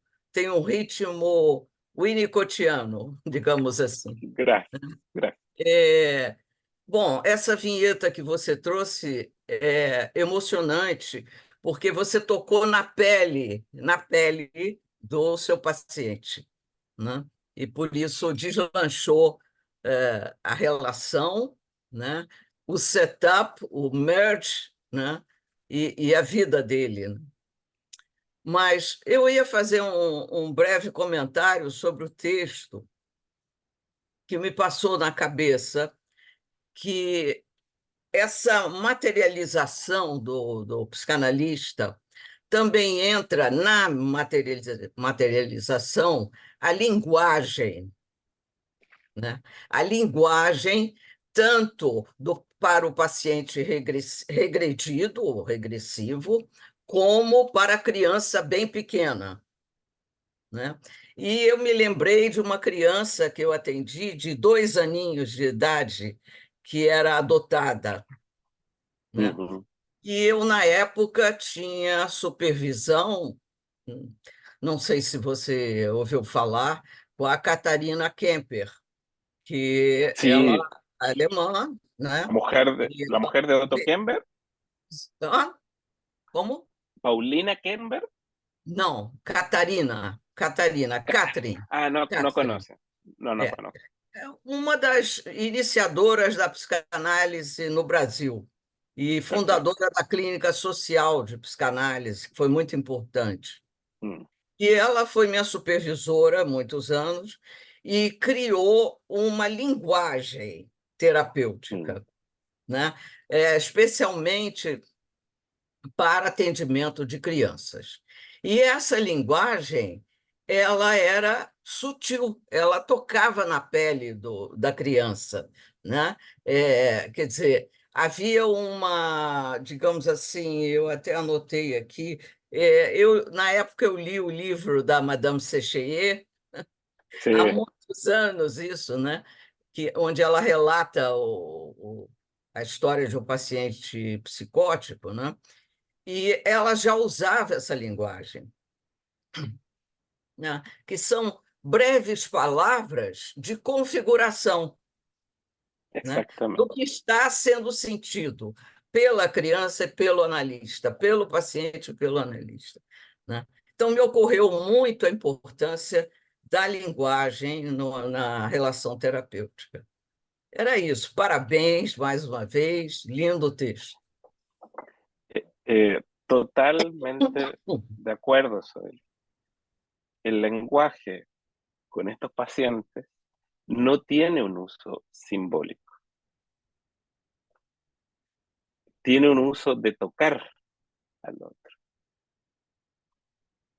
winnicottiano, digamos assim. Gracias. Gracias. Bom, essa vinheta que você trouxe é emocionante, porque você tocou na pele do seu paciente, né? E por isso deslanchou a relação, né? O setup, o merge, né? E a vida dele, né? Mas eu ia fazer um breve comentário sobre o texto que me passou na cabeça, que essa materialização do psicanalista também entra na materialização a linguagem, né? A linguagem, tanto para o paciente regredido ou regressivo, como para a criança bem pequena, né? E eu me lembrei de uma criança que eu atendi, de 2 aninhos de idade, que era adotada, né? Ujú. E eu, na época, tinha supervisão, não sei se você ouviu falar, com a Catarina Kemper, que ela Sí, é alemã, né? E la ela... mujer de Otto Kemper, Ah, como? Paulina Kemper. Não, Catherine, Ah, no, no Catherine. conoce. No, no É, conoce. é uma das iniciadoras da psicanálise no Brasil e Perfecto. fundadora da Clínica Social de Psicanálise, que foi muito importante. Mm, E ela foi minha supervisora há muitos anos e criou uma linguagem mm, terapêutica, né? Especialmente para atendimento de crianças. E essa linguagem, ela era sutil, ela tocava na pele da criança, né? Quer dizer, havia uma, digamos assim, eu até anotei aqui, na época eu li o livro da Madame Sécheyer, há sí, muitos anos isso, né? Onde ela relata a história de um paciente psicótico, né? E ela já usava essa linguagem, né? Que são breves palavras de configuração, né? Do exactamente. que está sendo sentido pela criança e pelo analista, pelo paciente e pelo analista, né? Então, me ocorreu muito a importância da linguagem na relação terapêutica. Era isso. Parabéns, mais uma vez. Lindo texto. Totalmente de acuerdo, Soy. El lenguaje con estos pacientes no tiene un uso simbólico, tiene un uso de tocar al otro.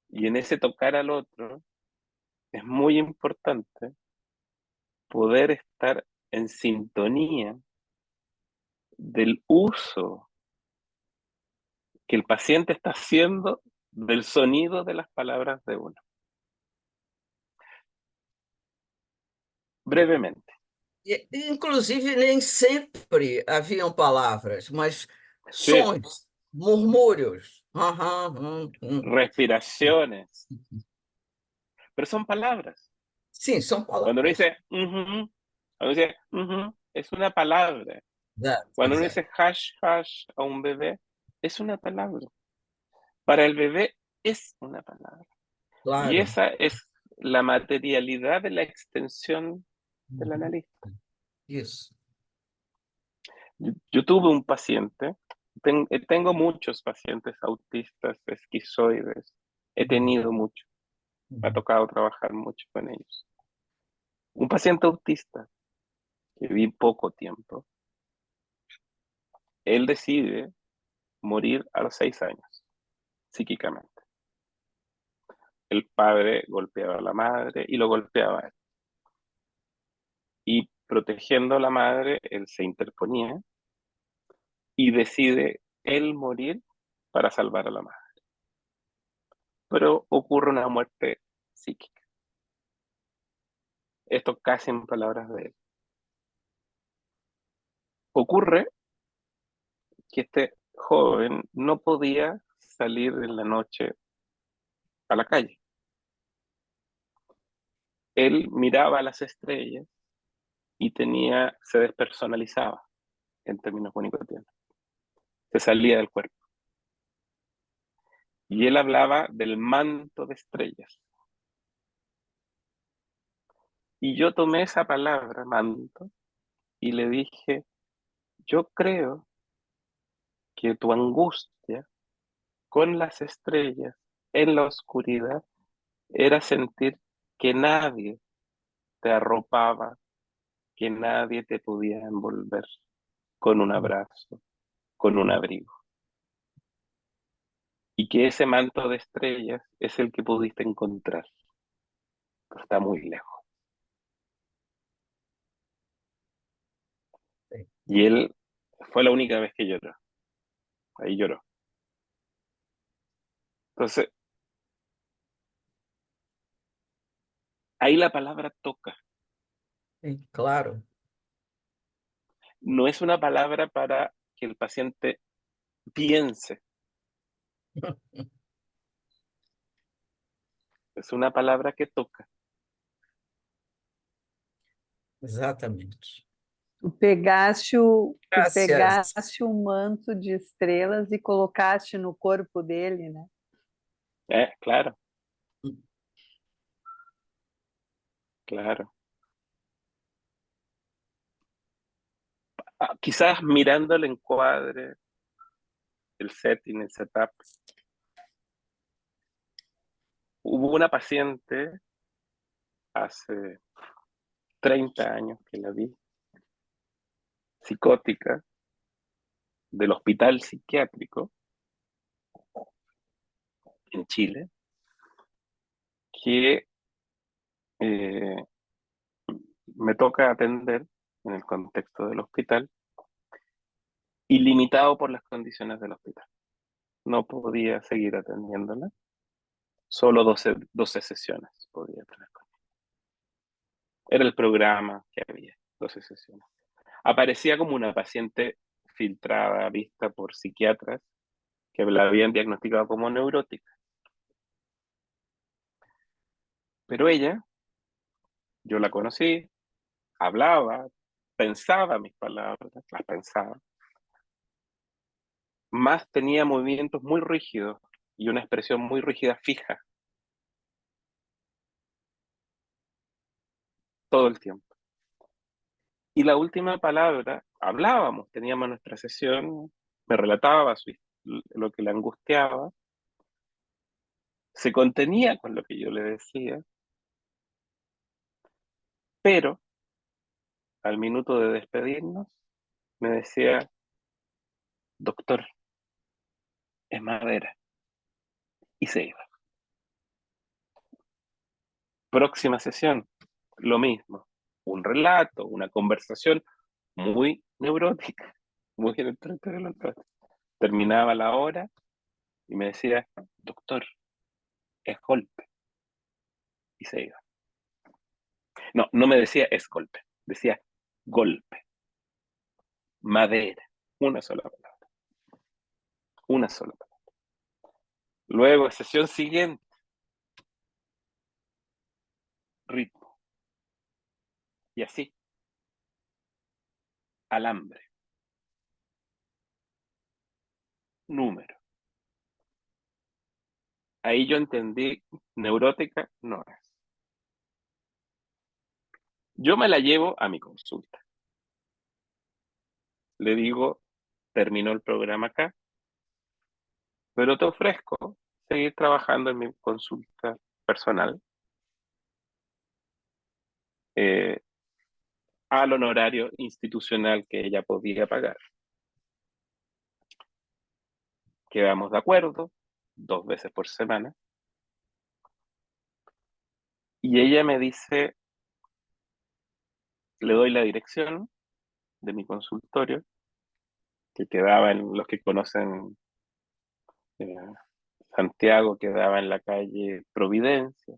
Y en ese tocar al otro es muy importante poder estar en sintonía del uso que el paciente está haciendo del sonido de las palabras de uno. Brevemente. Inclusive, nem sempre haviam palavras, mas Sí, sons, murmúrios. Aham, respiraciones, pero son palabras. Sim, são Cuando uno palavras. dice, cuando dice, es una palabra. Exato, Cuando uno exato. dice hash, hash a un bebé, es una palabra. Para el bebé es una palabra. Y Claro. esa es la materialidad de la extensión del analista. Isso. Yo tuve un paciente, tengo muchos pacientes autistas, esquizoides, he tenido mucho, me ha tocado trabajar mucho con ellos. Un paciente autista que vi poco tiempo, él decide morir a los 6 años, psíquicamente. El padre golpeaba a la madre y lo golpeaba a él. Y protegiendo a la madre, él se interponía y decide él morir para salvar a la madre. Pero ocurre una muerte psíquica. Esto casi en palabras de él. Ocurre que este joven no podía salir en la noche a la calle. Él miraba las estrellas y se despersonalizaba en términos winnicottianos. Se salía del cuerpo. Y él hablaba del manto de estrellas. Y yo tomé esa palabra, manto, y le dije, yo creo que tu angustia con las estrellas en la oscuridad era sentir que nadie te arropaba, que nadie te podía envolver con un abrazo, con un abrigo. Y que ese manto de estrellas es el que pudiste encontrar, pero está muy lejos. Sí. Y él fue la única vez que lloró. Ahí lloró. Entonces, ahí la palabra toca. Sí, claro. No es una palabra para que el paciente piense, es una palabra que toca. Exatamente. Tu Graças. pegaste um manto de estrelas e colocaste no corpo dele, né? Claro, claro. Quizás mirando el encuadre, el setting, el setup. Hubo una paciente hace 30 años que la vi, psicótica, del hospital psiquiátrico en Chile, que me toca atender en el contexto del hospital, ilimitado por las condiciones del hospital. No podía seguir atendiéndola, solo 12 sesiones podía tener. Era el programa que había, 12 sesiones. Aparecía como una paciente filtrada, vista por psiquiatras que la habían diagnosticado como neurótica. Pero ella, yo la conocí, hablaba, pensaba mis palabras, las pensaba, más tenía movimientos muy rígidos y una expresión muy rígida fija todo el tiempo. Y la última palabra, hablábamos, teníamos nuestra sesión, me relataba lo que le angustiaba, se contenía con lo que yo le decía, pero al minuto de despedirnos me decía, doctor, es madera, y se iba. Próxima sesión, lo mismo, un relato, una conversación muy neurótica, muy en el territorio de la. Terminaba la hora y me decía, doctor, es golpe, y se iba. No, no me decía es golpe, decía golpe, madera, una sola palabra, una sola palabra. Luego, sesión siguiente, ritmo, y así, alambre, número. Ahí yo entendí, neurótica no es. Yo me la llevo a mi consulta. Le digo, terminó el programa acá, pero te ofrezco seguir trabajando en mi consulta personal eh, al honorario institucional que ella podía pagar. Quedamos de acuerdo, 2 veces por semana, y ella me dice, le doy la dirección de mi consultorio, que quedaba en, los que conocen eh, Santiago, quedaba en la calle Providencia,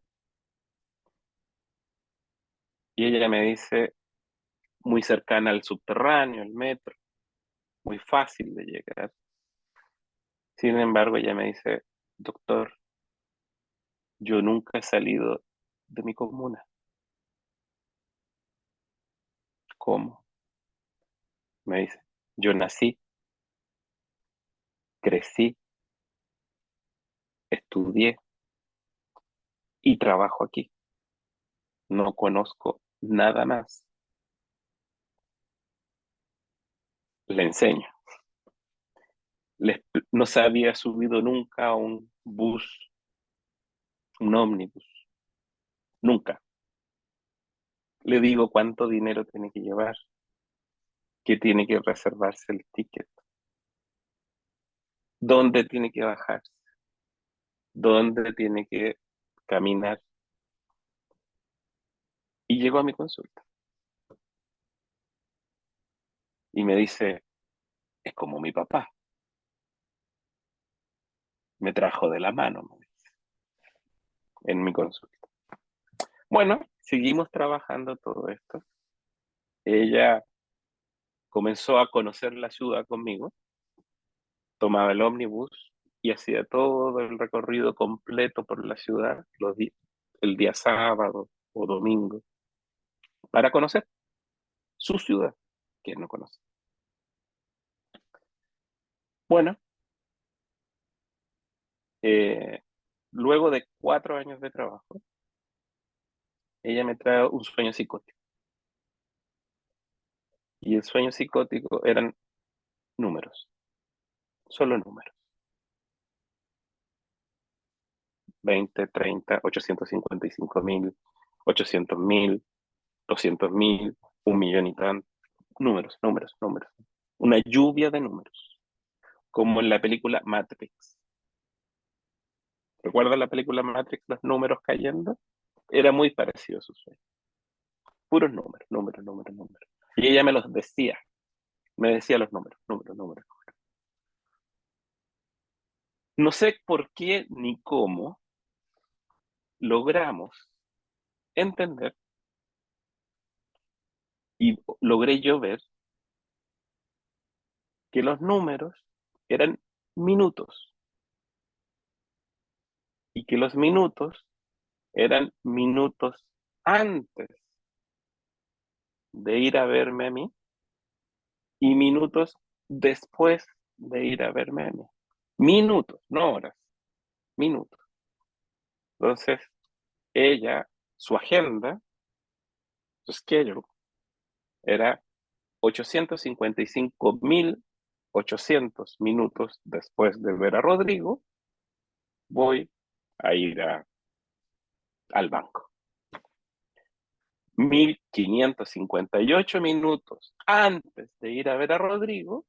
y ella me dice, muy cercana al subterráneo, el metro, muy fácil de llegar. Sin embargo, ella me dice, doctor, yo nunca he salido de mi comuna. ¿Cómo? Me dice, yo nací, crecí, estudié y trabajo aquí. No conozco nada más. Le enseño. No se había subido nunca a un bus, un ómnibus, nunca. Le digo cuánto dinero tiene que llevar, que tiene que reservarse el ticket, dónde tiene que bajarse, dónde tiene que caminar. Y llegó a mi consulta y me dice, es como mi papá, me trajo de la mano, me dice, en mi consulta. Bueno, seguimos trabajando todo esto. Ella comenzó a conocer la ciudad conmigo, tomaba el ómnibus y hacía todo el recorrido completo por la ciudad el día sábado o domingo para conocer su ciudad, que no conoce. Bueno, eh, luego de 4 años de trabajo, ella me trae un sueño psicótico. Y el sueño psicótico eran números, solo números. 20, 30, 855.000, 800.000, 200.000, 1.000.000 y tanto. Números, números, números. Una lluvia de números, como en la película Matrix. ¿Recuerdan la película Matrix, los números cayendo? Era muy parecido a su sueño. Puros números, números, números, números. Y ella me los decía, me decía los números, números, números. No sé por qué ni cómo logramos entender y logré yo ver que los números eran minutos y que los minutos eran minutos antes de ir a verme a mí y minutos después de ir a verme a mí. Minutos, no horas, minutos. Entonces, ella, su agenda, su schedule, era 855.800 minutos después de ver a Rodrigo, voy a ir al banco. 1.558 minutos antes de ir a ver a Rodrigo,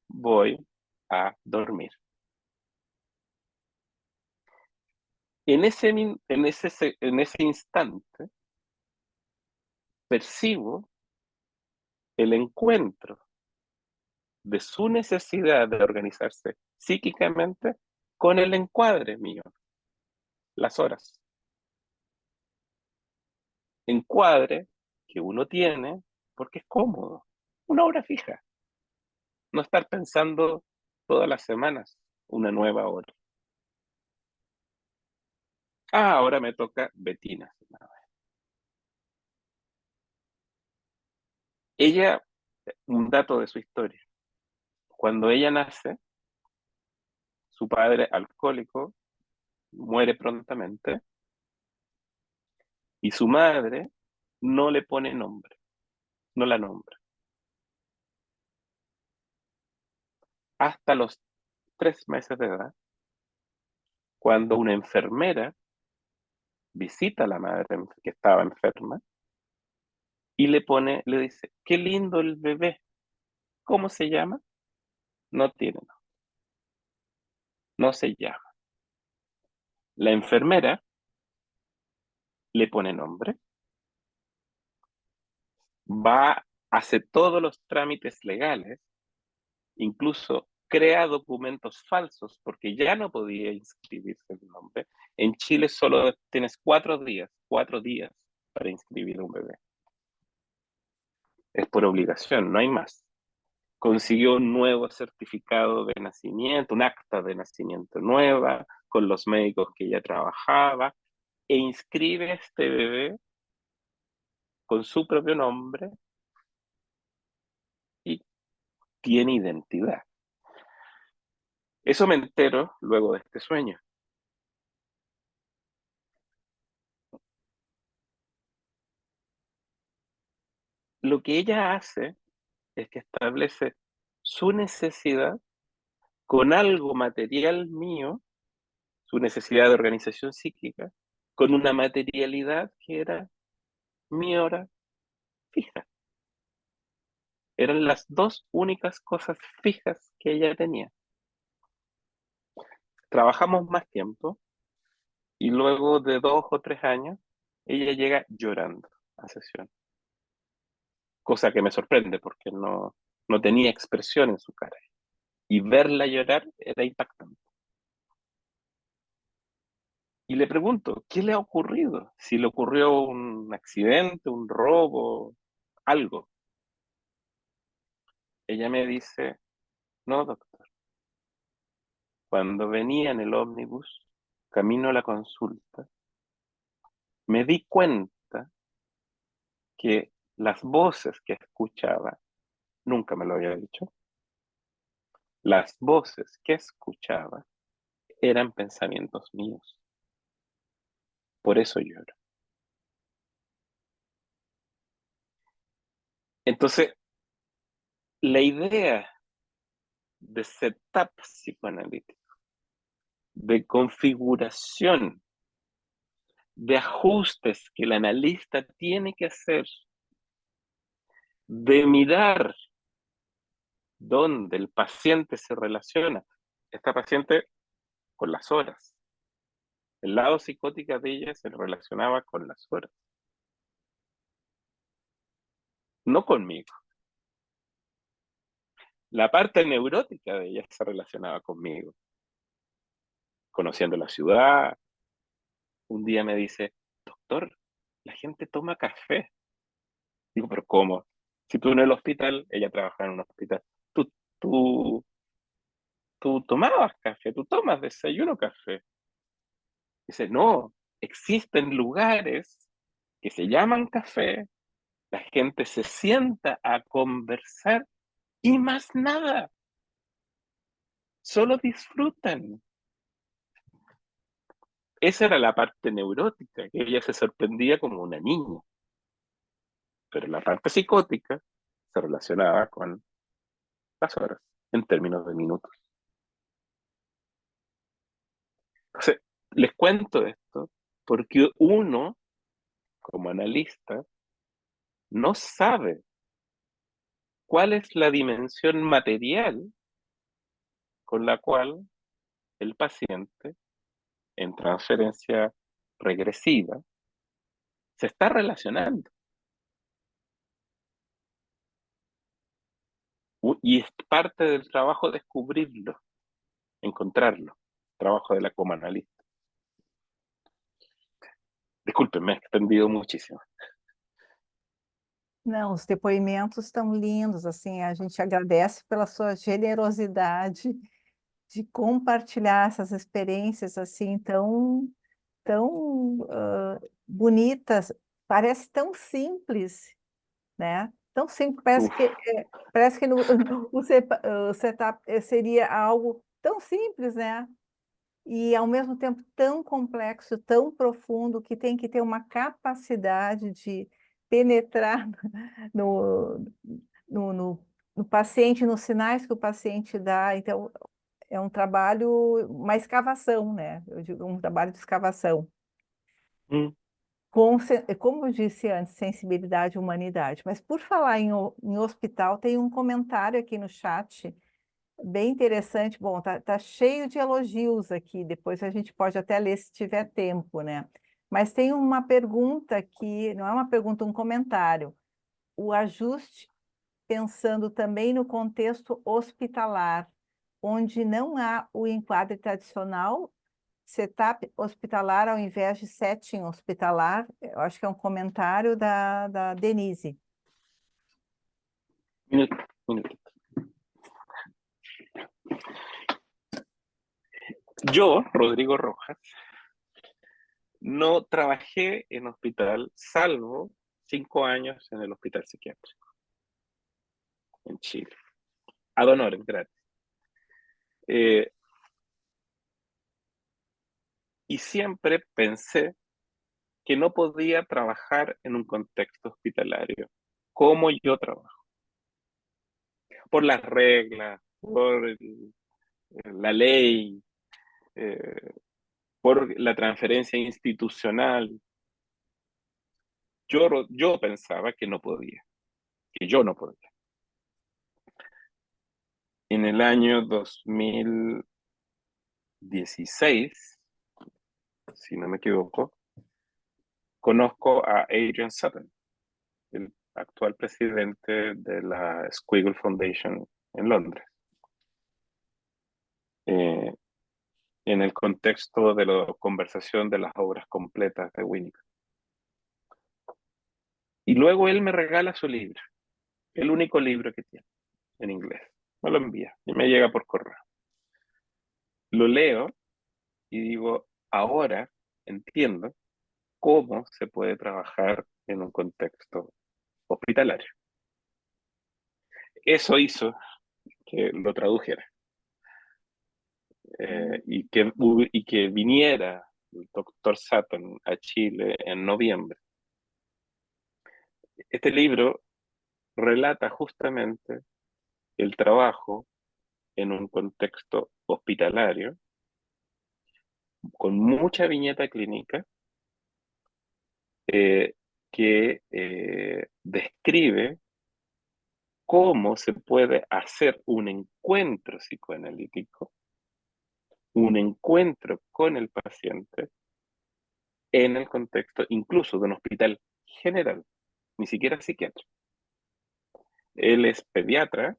voy a dormir. En ese instante, percibo el encuentro de su necesidad de organizarse psíquicamente con el encuadre mío, las horas. Encuadre que uno tiene porque es cómodo, una hora fija. No estar pensando todas las semanas una nueva hora. Ahora me toca Betina. Ella, un dato de su historia, cuando ella nace, su padre alcohólico muere prontamente y su madre no le pone nombre, no la nombra. Hasta los 3 meses de edad, cuando una enfermera visita a la madre que estaba enferma y le dice, qué lindo el bebé, ¿cómo se llama? No tiene nombre, no se llama. La enfermera le pone nombre, hace todos los trámites legales, incluso crea documentos falsos porque ya no podía inscribirse el nombre. En Chile solo tienes 4 días para inscribir a un bebé. Es por obligación, no hay más. Consiguió un nuevo certificado de nacimiento, un acta de nacimiento nueva, con los médicos que ella trabajaba, e inscribe a este bebé con su propio nombre y tiene identidad. Eso me entero luego de este sueño. Lo que ella hace es que establece su necesidad con algo material mío, su necesidad de organización psíquica, con una materialidad que era mi hora fija. Eran las 2 únicas cosas fijas que ella tenía. Trabajamos más tiempo y luego de 2 o 3 años, ella llega llorando a sesión. Cosa que me sorprende porque no tenía expresión en su cara. Y verla llorar era impactante. Y le pregunto, ¿qué le ha ocurrido? Si le ocurrió un accidente, un robo, algo. Ella me dice, no, doctor. Cuando venía en el ómnibus, camino a la consulta, me di cuenta que las voces que escuchaba, nunca me lo había dicho, las voces que escuchaba eran pensamientos míos. Por eso lloro. Entonces, la idea de setup psicoanalítico, de configuración, de ajustes que el analista tiene que hacer, de mirar dónde el paciente se relaciona, esta paciente con las horas. El lado psicótica de ella se relacionaba con las horas, no conmigo. La parte neurótica de ella se relacionaba conmigo, conociendo la ciudad. Un día me dice, doctor, la gente toma café. Digo, pero ¿cómo? Si tú en el hospital, ella trabaja en un hospital, tú, tú, tú tomabas café, tú tomas desayuno café. Dice, no, existen lugares que se llaman café, la gente se sienta a conversar y más nada, solo disfrutan. Esa era la parte neurótica, que ella se sorprendía como una niña, pero la parte psicótica se relacionaba con las horas, en términos de minutos. Entonces, les cuento esto porque uno, como analista, no sabe cuál es la dimensión material con la cual el paciente en transferencia regresiva se está relacionando. Y es parte del trabajo descubrirlo, encontrarlo, trabajo de la comanalista. Disculpen, me he extendido muchísimo. Não, os depoimentos estão lindos, assim, a gente agradece pela sua generosidade de compartilhar essas experiências, assim, tão bonitas, parece tão simples, né? Tão simples, parece que o setup seria algo tão simples, né? E, ao mesmo tempo, tão complexo, tão profundo, que tem que ter uma capacidade de penetrar no, no, no, no paciente, nos sinais que o paciente dá. Então, é um trabalho, uma escavação, né? Eu digo um trabalho de escavação. Mm. Como eu disse antes, sensibilidade e humanidade. Mas por falar em hospital, tem um comentário aqui no chat bem interessante. Bom, tá cheio de elogios aqui, depois a gente pode até ler se tiver tempo, né? Mas tem uma pergunta aqui, não é uma pergunta, um comentário. O ajuste, pensando também no contexto hospitalar, onde não há o enquadre tradicional, setup hospitalar ao invés de setting hospitalar. Eu acho que é um comentário da Denise. Minuto, minuto. Yo, Rodrigo Rojas, no trabajé en hospital, salvo 5 años en el hospital psiquiátrico en Chile. Ad honorem, gratis. Y siempre pensé que no podía trabajar en un contexto hospitalario como yo trabajo, por las reglas, por la ley, por la transferencia institucional. Yo pensaba que no podía, que yo no podía. En el año 2016, si no me equivoco, conozco a Adrian Sutton, el actual presidente de la Squiggle Foundation en Londres, en el contexto de la conversación de las obras completas de Winnicott. Y luego él me regala su libro, el único libro que tiene en inglés. Me lo envía y me llega por correo. Lo leo y digo, ahora entiendo cómo se puede trabajar en un contexto hospitalario. Eso hizo que lo tradujera y que viniera el doctor Sutton a Chile en noviembre. Este libro relata justamente el trabajo en un contexto hospitalario con mucha viñeta clínica que describe cómo se puede hacer un encuentro psicoanalítico, un encuentro con el paciente en el contexto incluso de un hospital general, ni siquiera psiquiatra. Él es pediatra,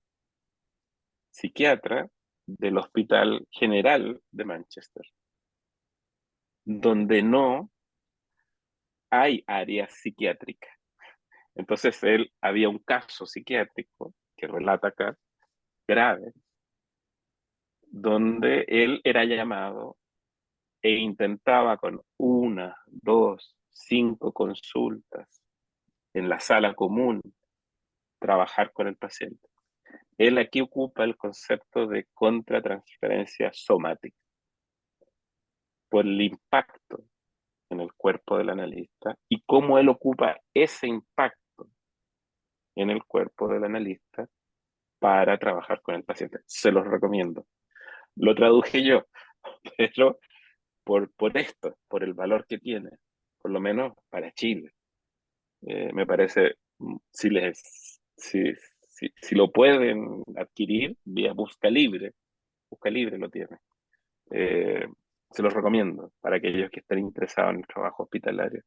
psiquiatra del Hospital General de Manchester, donde no hay área psiquiátrica. Entonces él había un caso psiquiátrico que relata acá, grave, donde él era llamado e intentaba con 1, 2, 5 consultas en la sala común trabajar con el paciente. Él aquí ocupa el concepto de contratransferencia somática por el impacto en el cuerpo del analista y cómo él ocupa ese impacto en el cuerpo del analista para trabajar con el paciente. Se los recomiendo. Lo traduje yo, pero por esto, por el valor que tiene, por lo menos para Chile. Me parece, si lo pueden adquirir vía Busca Libre lo tiene. Se los recomiendo para aquellos que estén interesados en el trabajo hospitalario,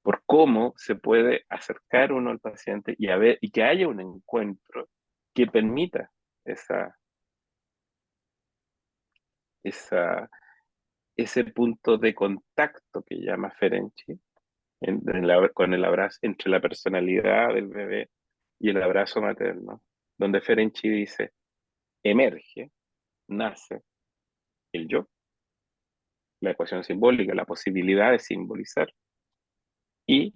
por cómo se puede acercar uno al paciente y que haya un encuentro que permita ese punto de contacto que llama Ferenczi con el abrazo, entre la personalidad del bebé y el abrazo materno, donde Ferenczi dice, emerge, nace el yo, la ecuación simbólica, la posibilidad de simbolizar y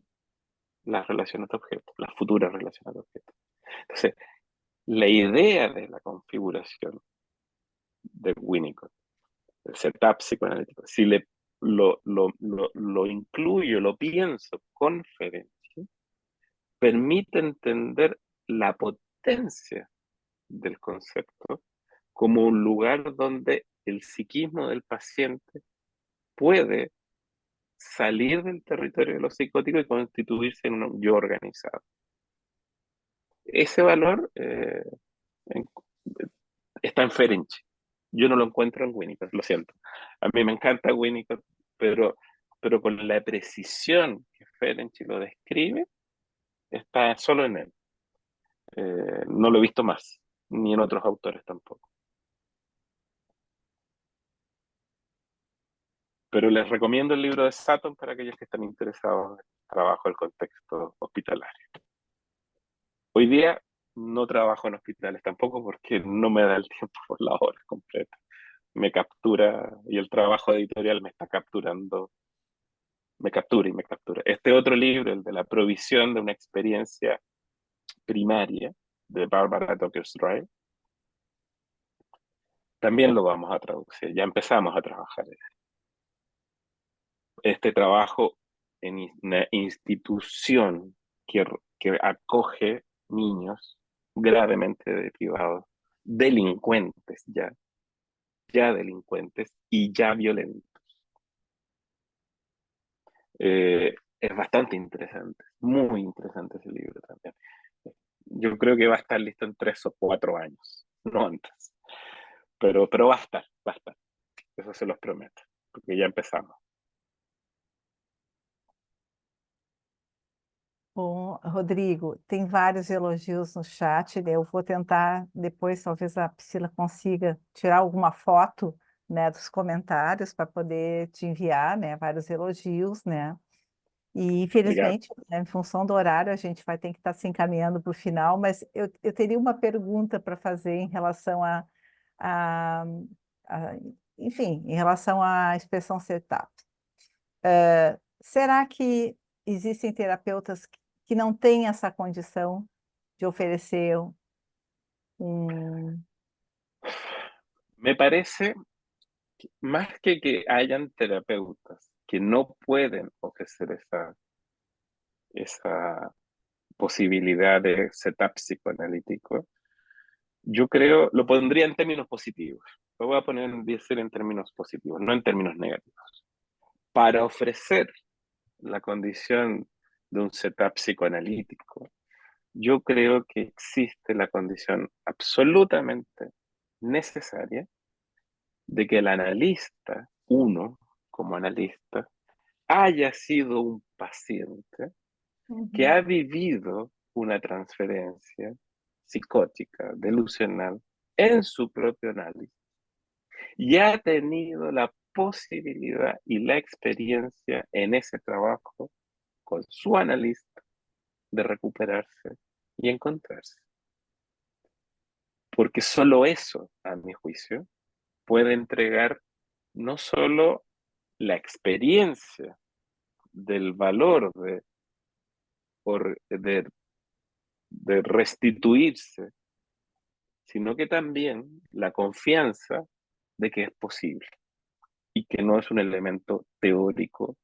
las relaciones de objetos, las futuras relaciones de objetos. Entonces, la idea de la configuración de Winnicott, el setup psicoanalítico, si lo incluyo, lo pienso con Ferenczi, permite entender la potencia del concepto como un lugar donde el psiquismo del paciente puede salir del territorio de lo psicótico y constituirse en un yo organizado. Ese valor en- está en Ferenc. Yo no lo encuentro en Winnicott, lo siento. A mí me encanta Winnicott, pero con la precisión que Ferenc lo describe, está solo en él. No lo he visto más, ni en otros autores tampoco. Pero les recomiendo el libro de Sutton para aquellos que están interesados en el trabajo del contexto hospitalario. Hoy día no trabajo en hospitales tampoco porque no me da el tiempo por la hora completa. Me captura y el trabajo editorial me está capturando, me captura y me captura. Este otro libro, el de la provisión de una experiencia primaria, de Barbara Dockers-Dry, también lo vamos a traducir, ya empezamos a trabajar en este trabajo en una institución que acoge niños gravemente derivados, delincuentes ya delincuentes y ya violentos. Es bastante interesante, muy interesante ese libro también. Yo creo que va a estar listo en 3 o 4 años, no antes. Pero va a estar, eso se los prometo, porque ya empezamos. Bom, Rodrigo, tem vários elogios no chat, né? Eu vou tentar depois, talvez a Priscila consiga tirar alguma foto, né, dos comentários para poder te enviar, né, vários elogios, né? E Obrigado. infelizmente, né, em função do horário, a gente vai ter que estar se encaminhando para o final, mas eu teria uma pergunta para fazer em relação a, a- enfim, em relação à expressão setup. Será que existem terapeutas que não têm essa condição de oferecer um... Me parece, más que hayan terapeutas que no pueden ofrecer esa posibilidad de setup psicoanalítico, yo creo, lo pondría en términos positivos. Lo voy a decir en términos positivos, no en términos negativos. Para ofrecer la condición de un setup psicoanalítico, yo creo que existe la condición absolutamente necesaria de que el analista, uno como analista, haya sido un paciente que ha vivido una transferencia psicótica, delusional, en su propio análisis y ha tenido la posibilidad y la experiencia en ese trabajo con su analista de recuperarse y encontrarse. Porque solo eso, a mi juicio, puede entregar no solo la experiencia del valor de, de restituirse, sino que también la confianza de que es posible y que no es un elemento teórico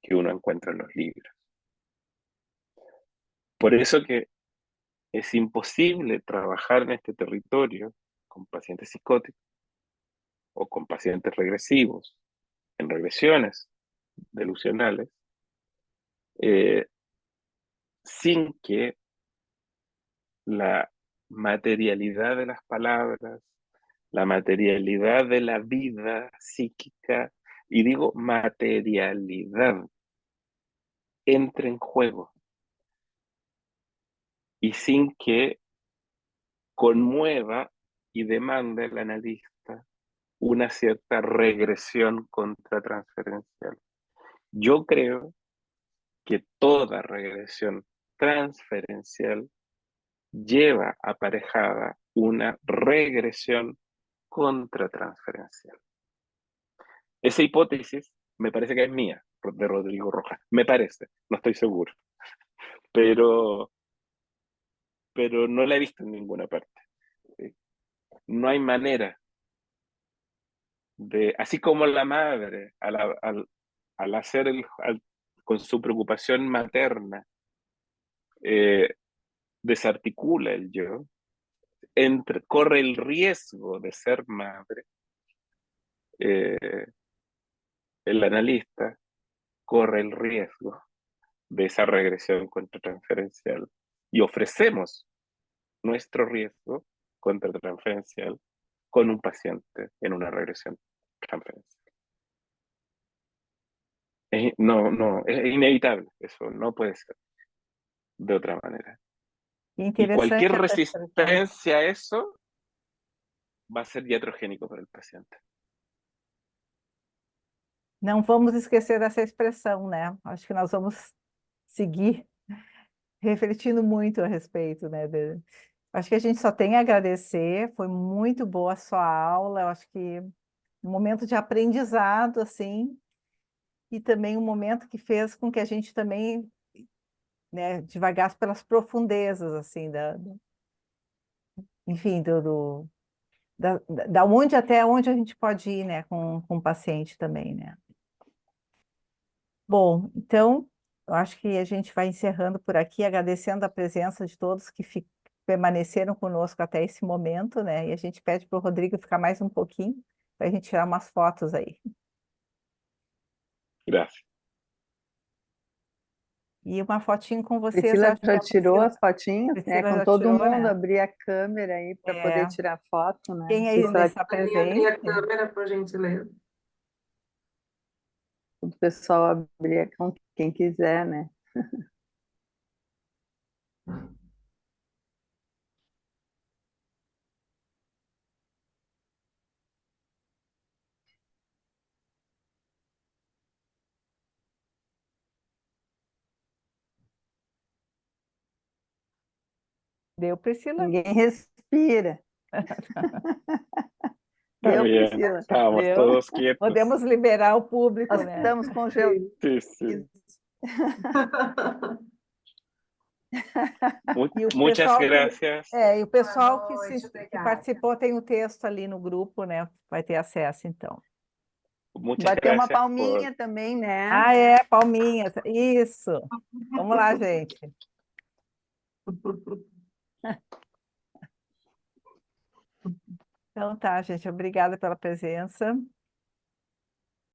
que uno encuentra en los libros. Por eso que es imposible trabajar en este territorio con pacientes psicóticos o con pacientes regresivos, en regresiones delusionales, eh, sin que la materialidad de las palabras, la materialidad de la vida psíquica, y digo materialidad, entre en juego y sin que conmueva y demande al analista una cierta regresión contratransferencial. Yo creo que toda regresión transferencial lleva aparejada una regresión contratransferencial. Esa hipótesis me parece que es mía, de Rodrigo Rojas. Me parece, no estoy seguro. Pero, pero no la he visto en ninguna parte. No hay manera de, así como la madre, al hacer con su preocupación materna, desarticula el yo, corre el riesgo de ser madre, el analista corre el riesgo de esa regresión contratransferencial y ofrecemos nuestro riesgo contratransferencial con un paciente en una regresión transferencial. Es inevitable, eso no puede ser de otra manera. Que Y cualquier interessante essa expressão. resistencia a eso va a ser iatrogénico para el paciente. Não vamos esquecer dessa expressão, né? Acho que nós vamos seguir refletindo muito a respeito, né? Acho que a gente só tem a agradecer, foi muito boa a sua aula, eu acho que um momento de aprendizado, assim, e também um momento que fez com que a gente também, né, divagasse pelas profundezas, assim, enfim, da onde até onde a gente pode ir, né, com o paciente também, né? Bom, então, eu acho que a gente vai encerrando por aqui, agradecendo a presença de todos que permaneceram conosco até esse momento, né? E a gente pede para o Rodrigo ficar mais um pouquinho, para a gente tirar umas fotos aí. Gracias. E uma fotinho com vocês. Priscila acho que já a tirou Priscila- as fotinhas, né? Priscila Com já todo tirou, mundo, né? abrir a câmera aí para É. poder tirar foto, né? Quem Não aí sei se ela- está Alguém abrir a presente? câmera, por gentileza. o pessoal abrir com quem quiser, né? Deu, Priscila? Ninguém respira. Está Deu, bien, Priscila? estábamos Deu. todos quietos. Podemos liberar o público, Nós né? estamos congelados. Sí, sí. E o Muchas pessoal gracias. e o pessoal Boa que noite, que obrigada. participou tem o texto ali no grupo, né? Vai ter acesso, então. Muchas Bater uma gracias palminha também, né? Ah, é, palminhas. Isso. Vamos lá, gente. Então tá, gente. Obrigada pela presença.